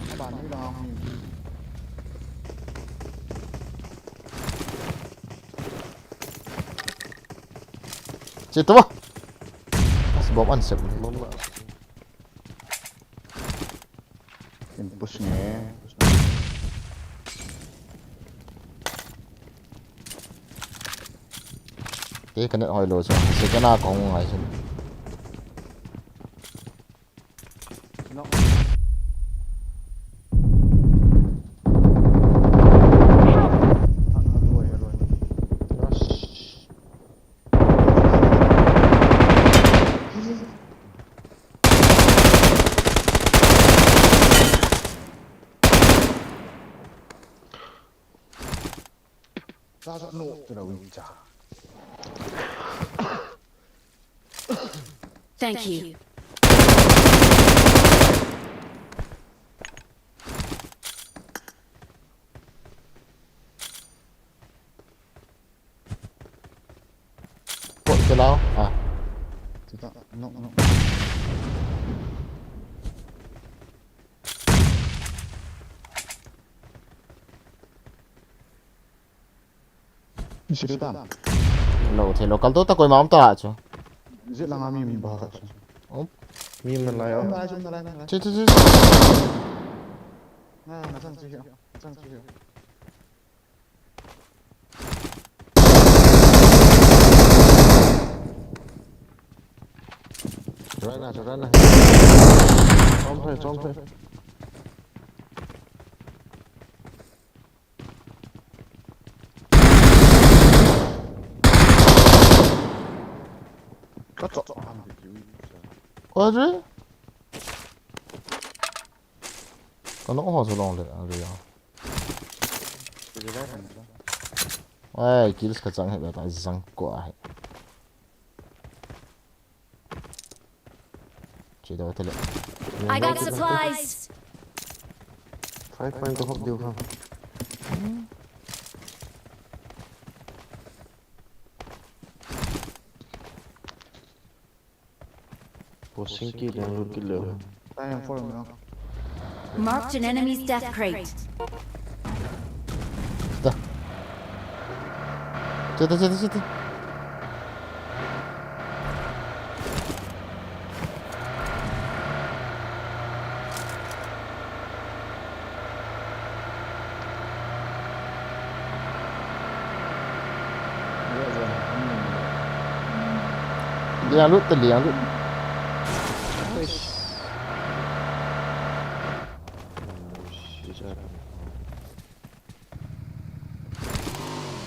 Các bạn nghĩ đâu không? Situ bah. Mas bom ansep. Impusnya. Tí cái nữa hồi lùi xuống. Sẽ cái nào có ngoài xuống. No. Ra dọn nộ từ đầu mình trả. Thank you. Bộ cái lao. À. Chúng ta nộ. Sudah tam. Lo thì local tu tak kau mau tak aja. Zit lang kami yung bakat. Oh. Mi mình lại Không ở. lại, không lại. Cik cik cik. Nah, sang sih. Sang sih. Rồi nè. Xong thôi. Cắt rõ. Ủa chứ? Còn nó có hồ sơ lòng được à rồi à? Ê, kỹ lực chẳng hệ tại răng quả hệ. Chỉ đâu thế lệ. I got supplies. Phải tôi học điều không? Pusing ki dan lu gila. Tay em follow me. Marked an enemy's death crate. Situ. Liang lu terliang lu.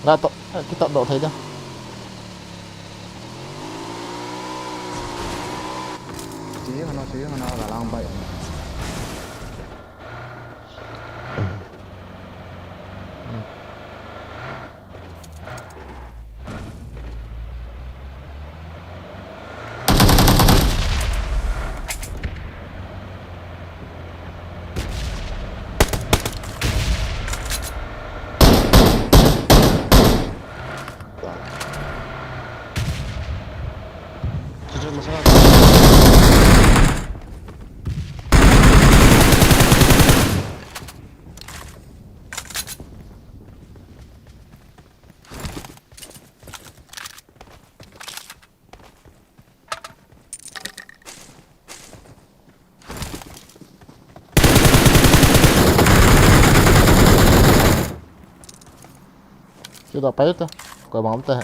Nggak tok, kita dok thấy chưa? Xí mà nó là lang bậy. Chưa đọc bấy ta. Coi bóng ta.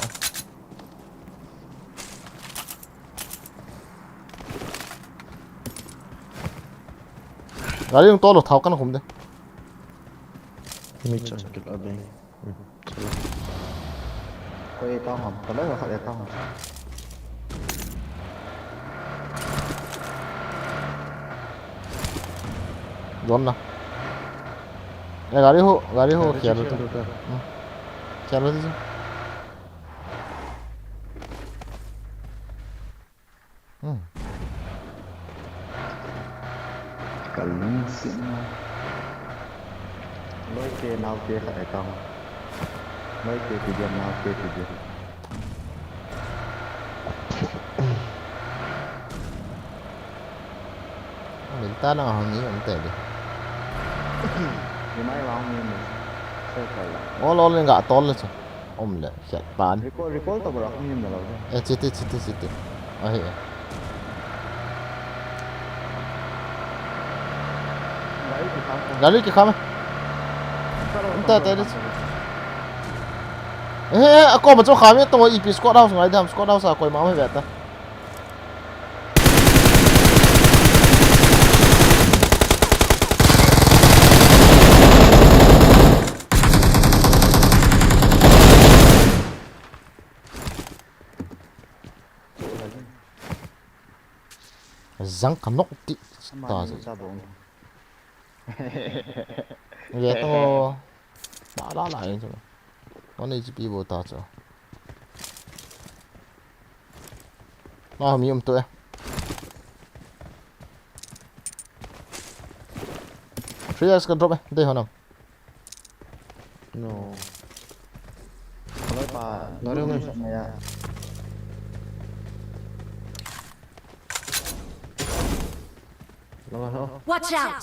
Gari yung tolo thao ka na kumde. Mi chặt được ở bên. Quay tao hầm, còn đấy là phải để tao hầm. Zone na. Gari ho kya rồi ta. Kya rồi chứ. Cần xịn. Lối kia nào kia phải để tao. Lối kia thì điểm nào kia thì điểm. Mình ta là hàng nghĩ ông tệ đi. Thì máy vào như mình sẽ phải là. Lo lên gạ to lên chứ. Ông lệ chặt bán. Recall tao bảo không nhìn được đâu. Chiti. Ahí. Gari ki khame. Ta đi. Ako mà cho khame to EP squad house ngai dam squad house koi mau hết ta. Răng cả nóc tí ta rồi. Vậy to đã lại rồi. Con này chỉ bộ ta rồi. Nó mi tụi. Free X can drop đây hả nào? No. Nói bà. Nói đâu này. Watch out!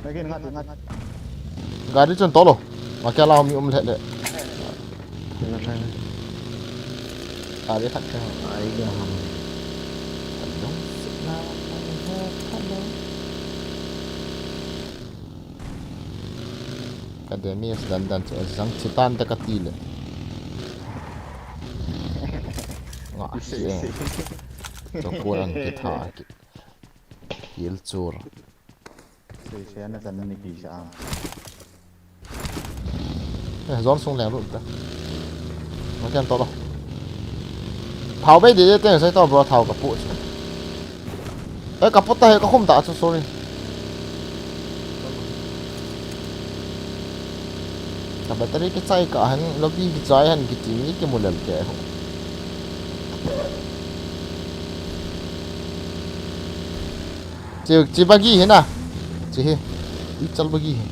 Lagi ngat. Gari chân to lo. Mà kia lao mi lệ lệ. Gari thật cái. Ai cái hầm. Academia dan sang citan dekat tile. Ngah sih. Tokoran kita kilcur. Sẽ nó dần này kỳ sao? Zone xuống lẻo luôn ta. Nó kia to đâu. Tháo bây giờ tên sẽ to bro tháo kaput. Kaput ta có không đã cho sorry. Tapi battery cái chai cả hắn lobby cái chai hắn cái gì cái một lần kẻ. Chị bagi है ना? Chị है. Đi चल bagi है.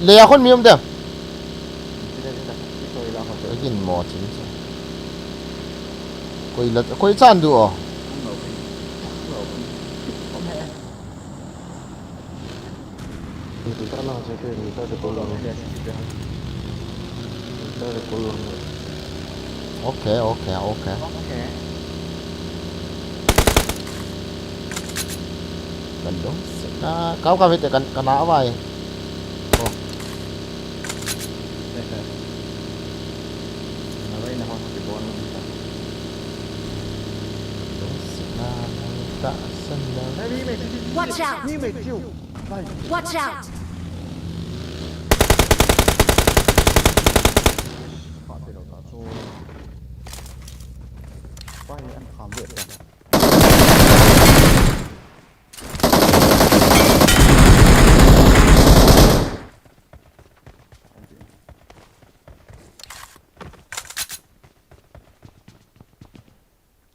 Lấy con miếng được. Cái gì mò chính xác. Quay chăn được. Itu tanah saya tu, kita ada kolong. Kita ada kolong. Ok. Cần đúng. Kau kau itu kan apa ya? Watch out! Watch out! Quay ăn khám viện rồi.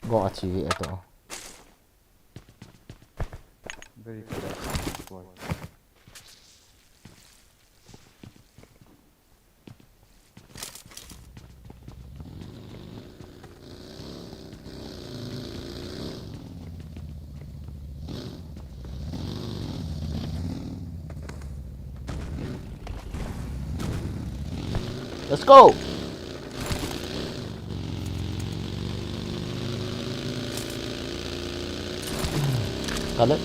Gọi chi eto. Very good. Boy. Let's go. Got it.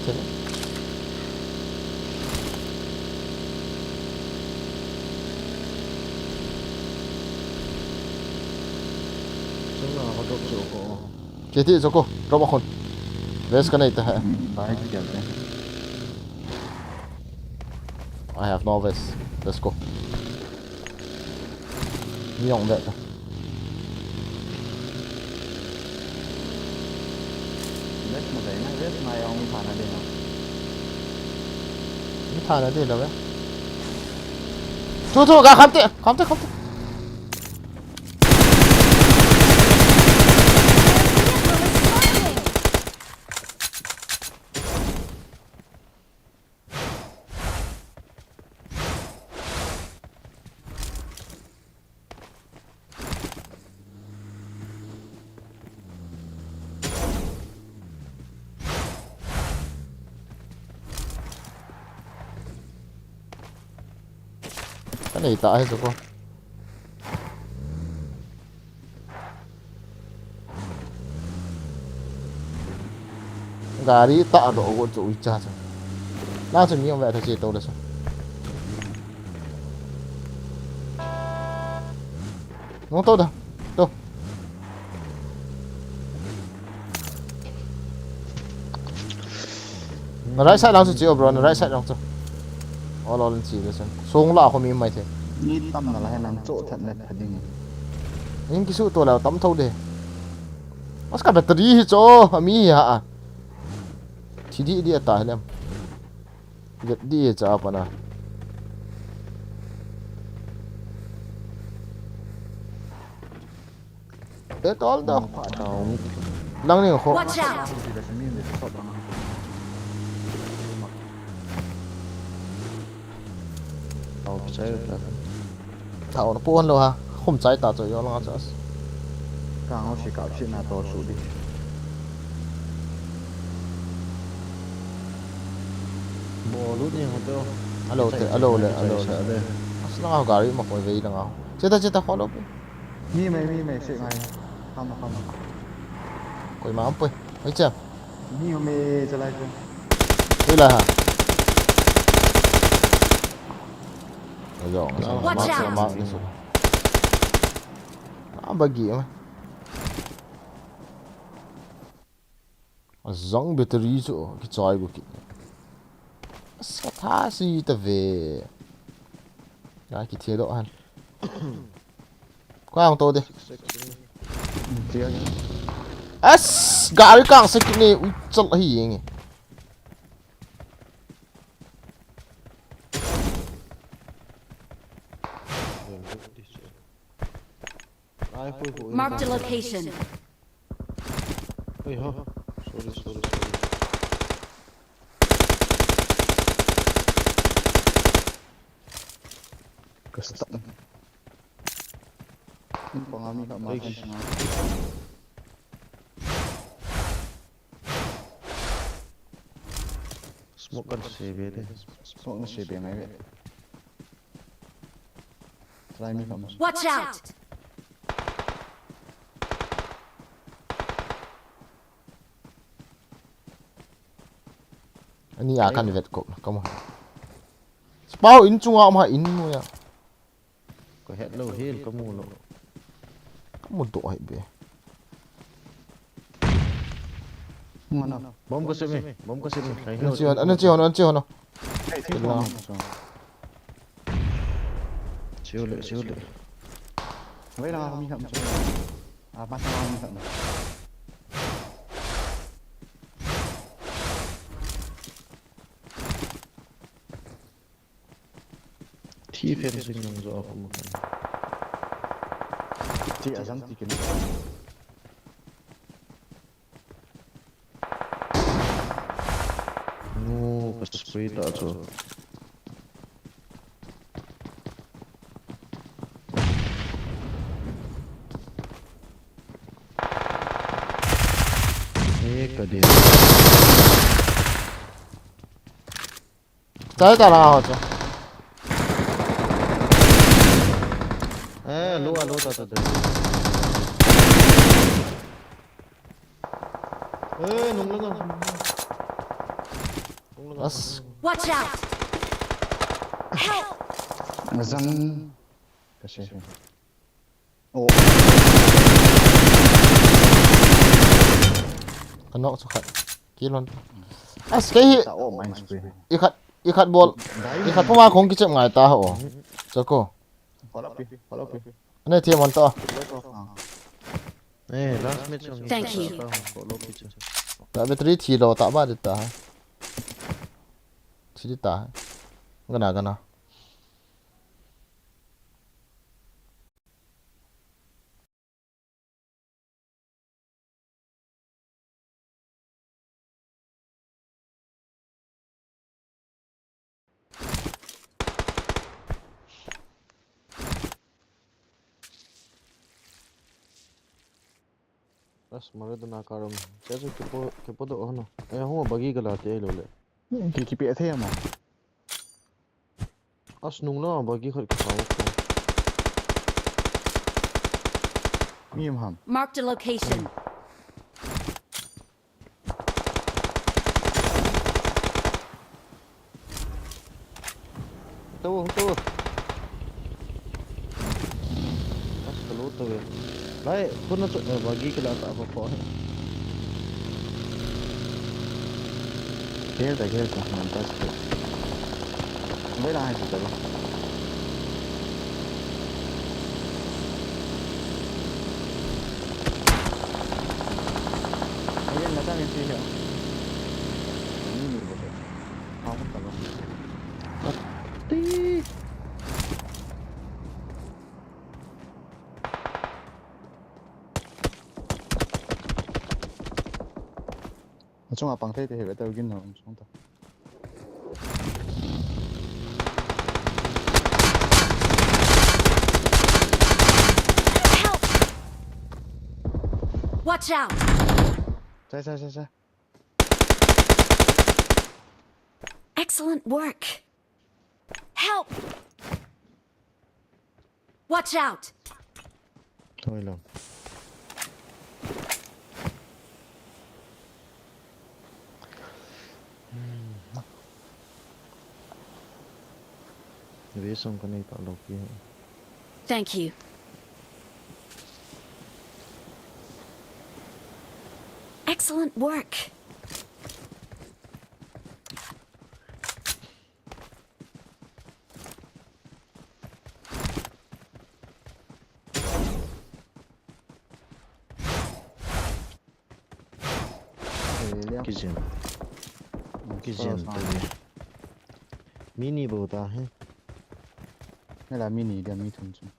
Chúng là có độ chỗ của Chỉ thị cho cô, drop một con. Vest cái này ta. Bye kiểu thế. I have no vest. Let's go. Nhộng vậy. Vết mà đấy nó vết này ông phản là đi nào. Cái thằng này đi đâu vậy? Thôi gà khám tệ. Cái này tại hết rồi cô. Gà đi tạ độ của chủ cha rồi. Nào chừng như vậy thôi chỉ tôi được rồi. Không tốt đâu. Đâu. Nó right side lang chịu bro, nó right side lang cho. All lên chỉ được rồi. Xuống là không im mày thế. Đi tâm là hay làm chỗ thật là thật đi. Nhưng cái số tôi là tắm thâu đi. Mas ka battery cho ami ha. Chỉ đi ta hem. Get đi cha apa na. That's all đâu. Lăng này khổ. Watch out! Thì là sẽ miên để sọt bằng. tàu chơi là Thảo nó buồn rồi ha. Không trái ta rồi nó cho. Càng nó chỉ cạo chuyện là to số đi. bộ lút như không Alo te alo le. Nó gari mà coi về đâu. Chết ta khó đâu. Mi mày sẽ ngay. Không. Coi mà không thấy chưa? Mi mày trở lại chưa? Đây là hả? Rồi, Watch out. mắc đi xuống. Bagi mà. Zong battery cho cái choi của kì. Sao thả gì ta về? Cái thiệt độ hẳn. Qua ông tôi đi. Chưa. As gari kang sakit ni ucel hi ngi. Marked a location. ôi hả sorry Custom. Ini pengami tak makan tengah. smoke kan CB deh Smoke nó sẽ bị mấy vậy. Try mi không. Watch out! Ani akan vet ko. Come on. Spao in chunga ma in mo ya. có hẹn lâu hết có mù lộ Mo do ai be. Mana? bom có xếp mi thấy Anh chiêu nó. Thế nào? siêu lệ Vậy là không mi không. À bắt sao mi không. thi phèn sinh nông rõ không một cái Chị ở trong thì cái spray tak tu. Dia. Tới ta nào chứ? Lu tak ada. Nung lang. Bas. Watch out! Help! Zang. Kasi. Oh. Kena sukat. Kilon. As cái Oh, mine spray. ikat bol. Ikat puma kong kicap ngai ta ho. Joko. Follow up. Này thì món to. Last match yang. Thank you. Đã battery thì lo tak ba được ta. Chỉ được ta. Gana. As mara tu nak karam. Saya kepo tu oh no. Huma bagi galate ai lo le. Keep it here, man. As nung la bagi khol ke sawo ko. Miem ham. Marked a location. Tu. As kalau tu. Lai, pun nak bagi ke tak apa-apa. Kerta. Fantastic. Mới là hai từ từ. Bây giờ là ta nên suy hiểu. Không có đâu. Tí. Chúng ta bằng thế thì phải tao ghi nào chúng ta. Help! Watch out! Sai. Excellent work. Help! Watch out! Thôi lòng. Vì xong cái này tạo lộc kia. Thank you. Excellent work. Kitchen tadi. Mini बहुत है. Đây là mini dia mi thun chung.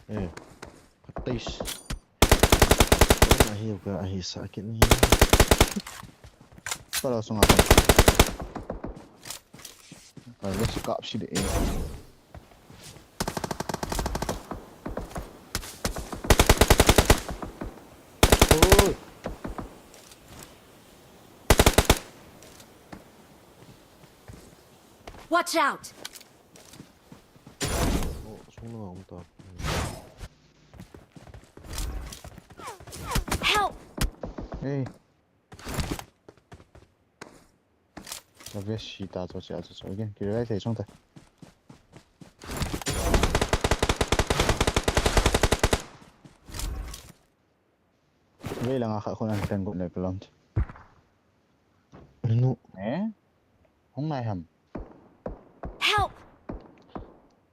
28. Ahi juga ahi sakit ni. Kalau langsung apa? Kalau suka sih deh. Watch out! Semua orang tak. Help! Hey. Là biết xí ta cho xí cho again. Kêu lại thấy xong thôi. Vậy là ngã khởi con ăn tên cũng được lắm. Ano? Không này hầm. Help!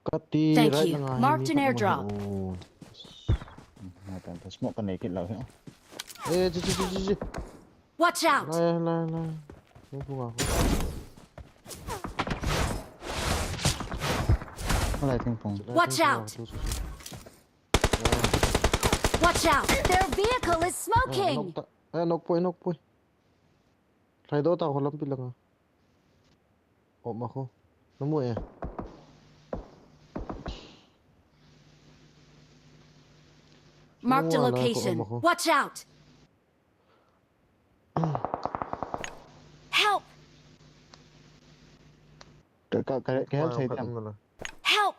Kati Thank right you. na nga. Marked an airdrop. Natin smoke ka naked lang. Ji. Watch out! Lai. Ini pun aku. Lại tiếng phong. Watch out! Watch out! Their vehicle is smoking! Knock point. Try daw ta ko lang bilang. Om ako. Nemu ya? Marked a Semua lah aku location. om aku. Watch out! Help! Cái help thấy khát thằng om rồi. Help!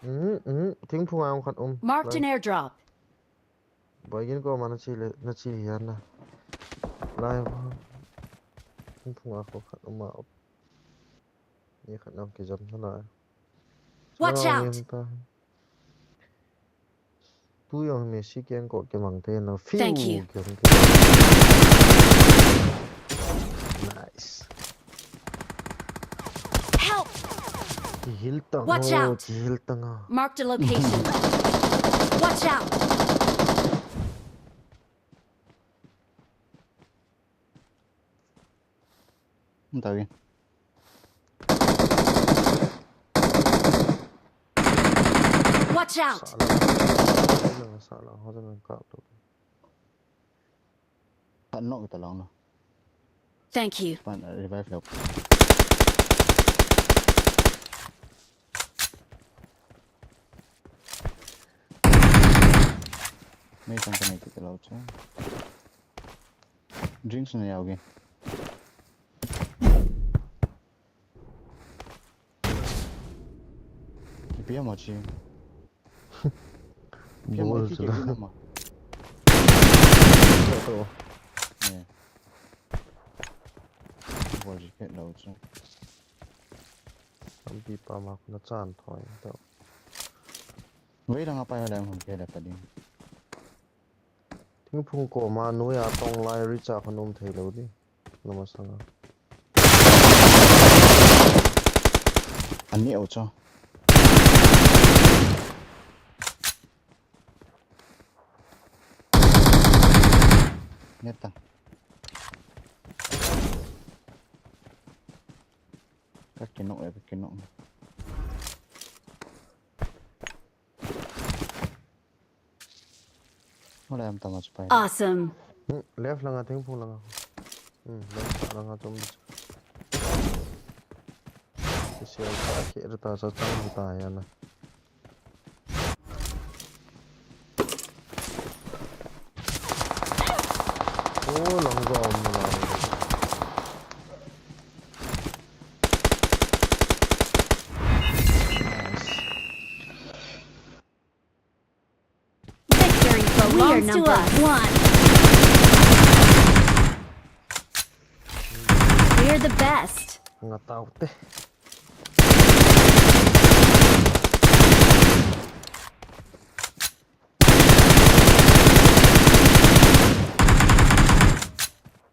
Tiếng phung am khát om. Marked an airdrop. Bagian ko mana na chi yan na. Lai ba. Tiếng phung ako khát om ma. Ni khát om ki jam na la. Watch out! Tu yang Messi kian ko ke mang te na. Thank you. Nice. Help! Hil tang. Watch out! Hil tang. Marked a location. Watch out! không tahu kan. Watch out! Salah. Ho jangan kap tu. Bạn nọ kita long no. Thank you. Bạn revive đâu. Mấy con này kita lau chứ. Drinks này आओगे. Pia mochi. Pia mochi ke pia nama. Tu. Nè. Bỏ gì cái đầu chứ. Ambil pamak na chan thoi tu. Vậy đang apa yang dalam kita dapat ini? Tiếng phung ko ma nu ya tong lai ri cha khanom thei lo di. Namasanga. Ani au cho. Neta. Các cái nọ là cái nọ. Nó làm tao mà chụp ảnh. Awesome. Left langa tiếng phung langa. Left sa langa chom. Sial ka ke rta sa chang ta ya na. Oh, long gom na. Victory belongs to us. We're the best. Nga tao te.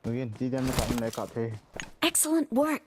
Again, đi đem nó lại cặp thế. Excellent work.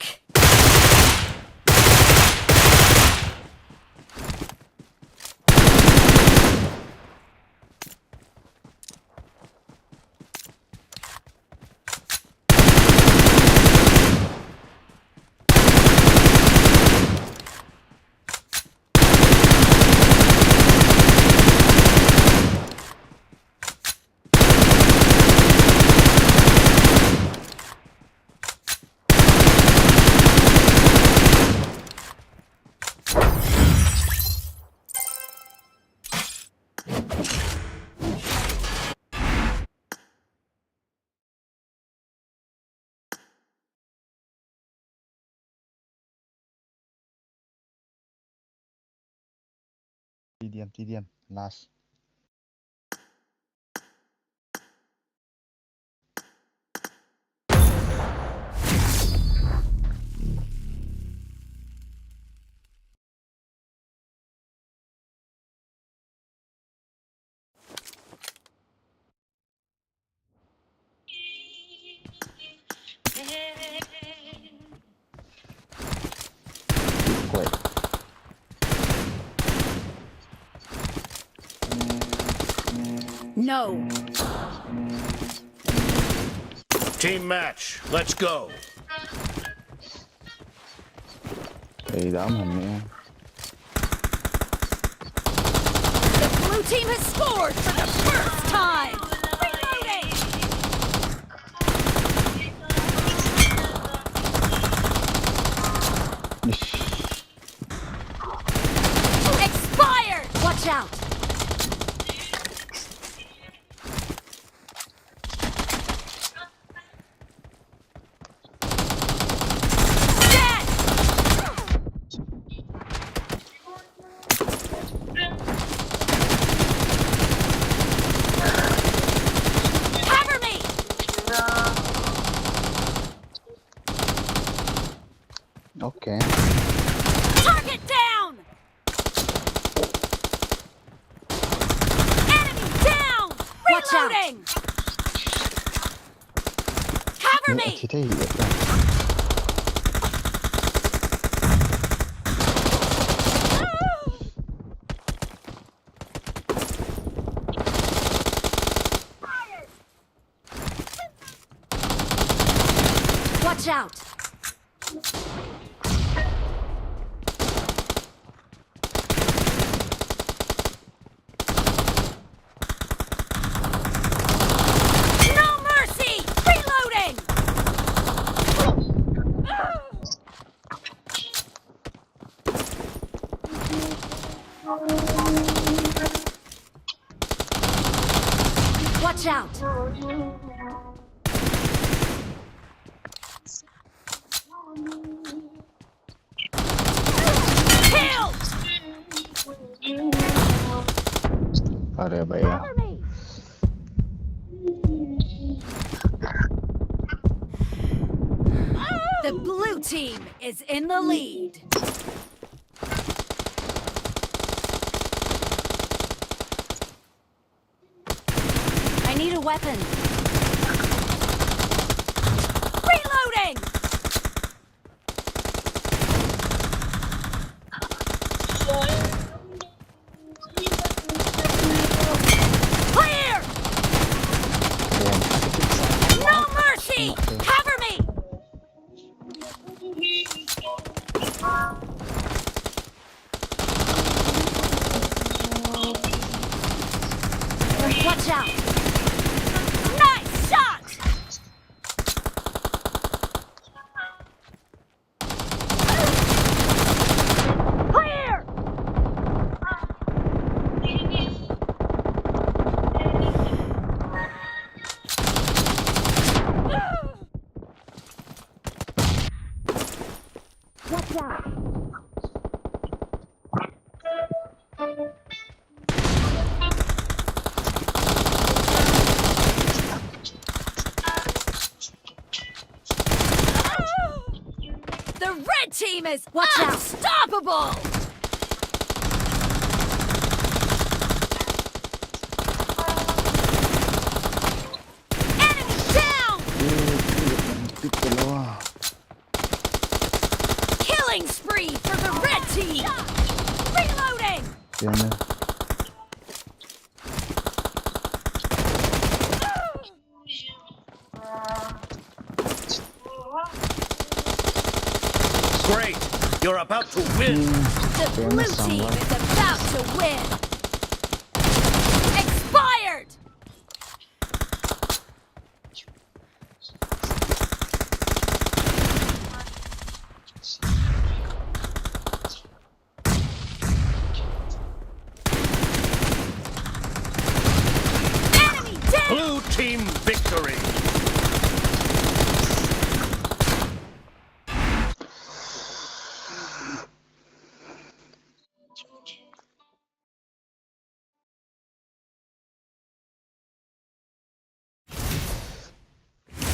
TDM, last. Quậy. No. Team match, let's go. Edam Nah. The blue team has scored for the first time. Reloading. Ish. Okay. Target down! Enemy down! Reloading! Cover นี่ me! ที่ได้เหยียบนะ Watch out! No mercy! Reloading! Watch out! Kill! อะไรไปอ่ะ Cover me! The blue team is in the lead. I need a weapon. Reloading! Clear! No mercy! Cover me! Watch out! Nice shot! Clear! Watch out! The red team is unstoppable! Enemy down! ปิดไปแล้วอ่ะ Killing spree for the red team! Reloading! เดี๋ยวนะ Great. You're about to win. The blue team is about to win! Expired! Enemy down! Blue team victory.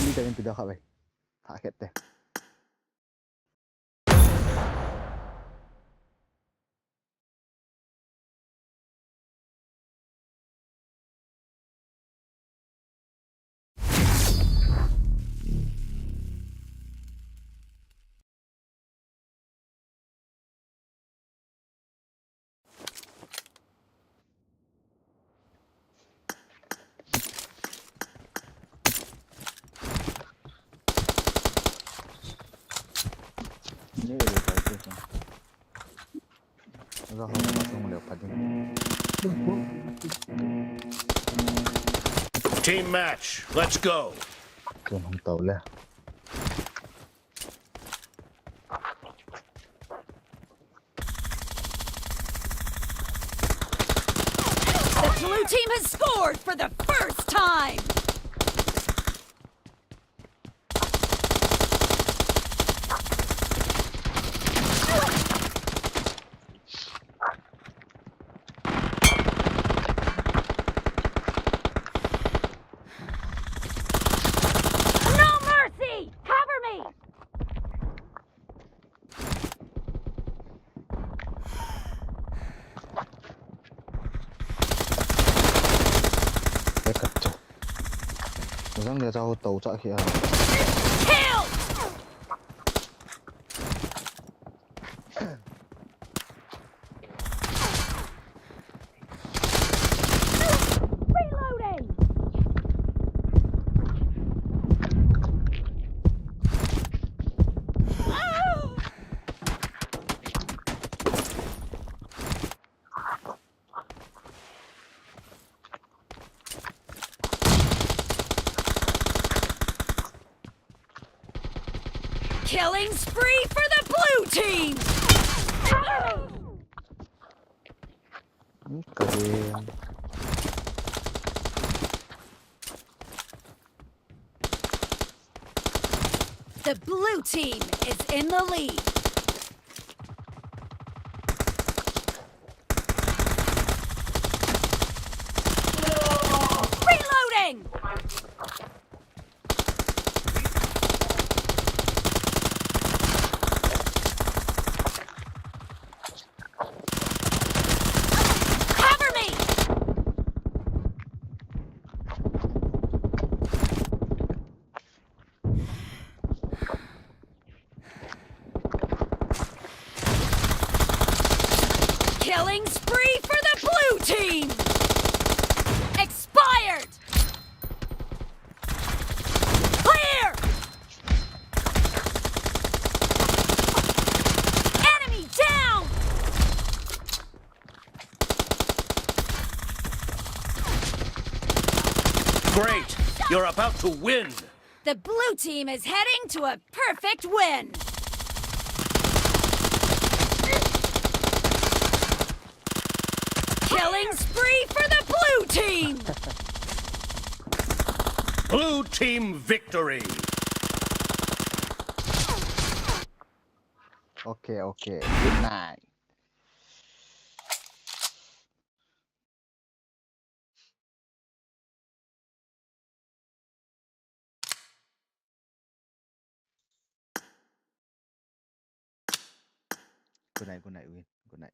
นี่จะเป็นปีเดียวเข้าไปหาเข็ดเลย นี่เลยไปเพื่อนแล้วก็เขามาส่งเร็วพัดยัง Team match. Let's go. ส่วนของเต่าแล้ว The blue team has scored for the first time! No mercy! Cover me! Hãy subscribe cho kênh Ghiền Mì Gõ để không bỏ lỡ những video hấp dẫn. Kill! Reloading! Killing spree for the blue team! Kalian. The blue team is in the lead. Reloading! Cover me! Killing spree for the blue team! Expired! Clear! Enemy down! Great! You're about to win! The blue team is heading to a perfect win! Killing spree for the blue team! Blue team victory! Okay, okay. Good night. Good night, Win. Good night.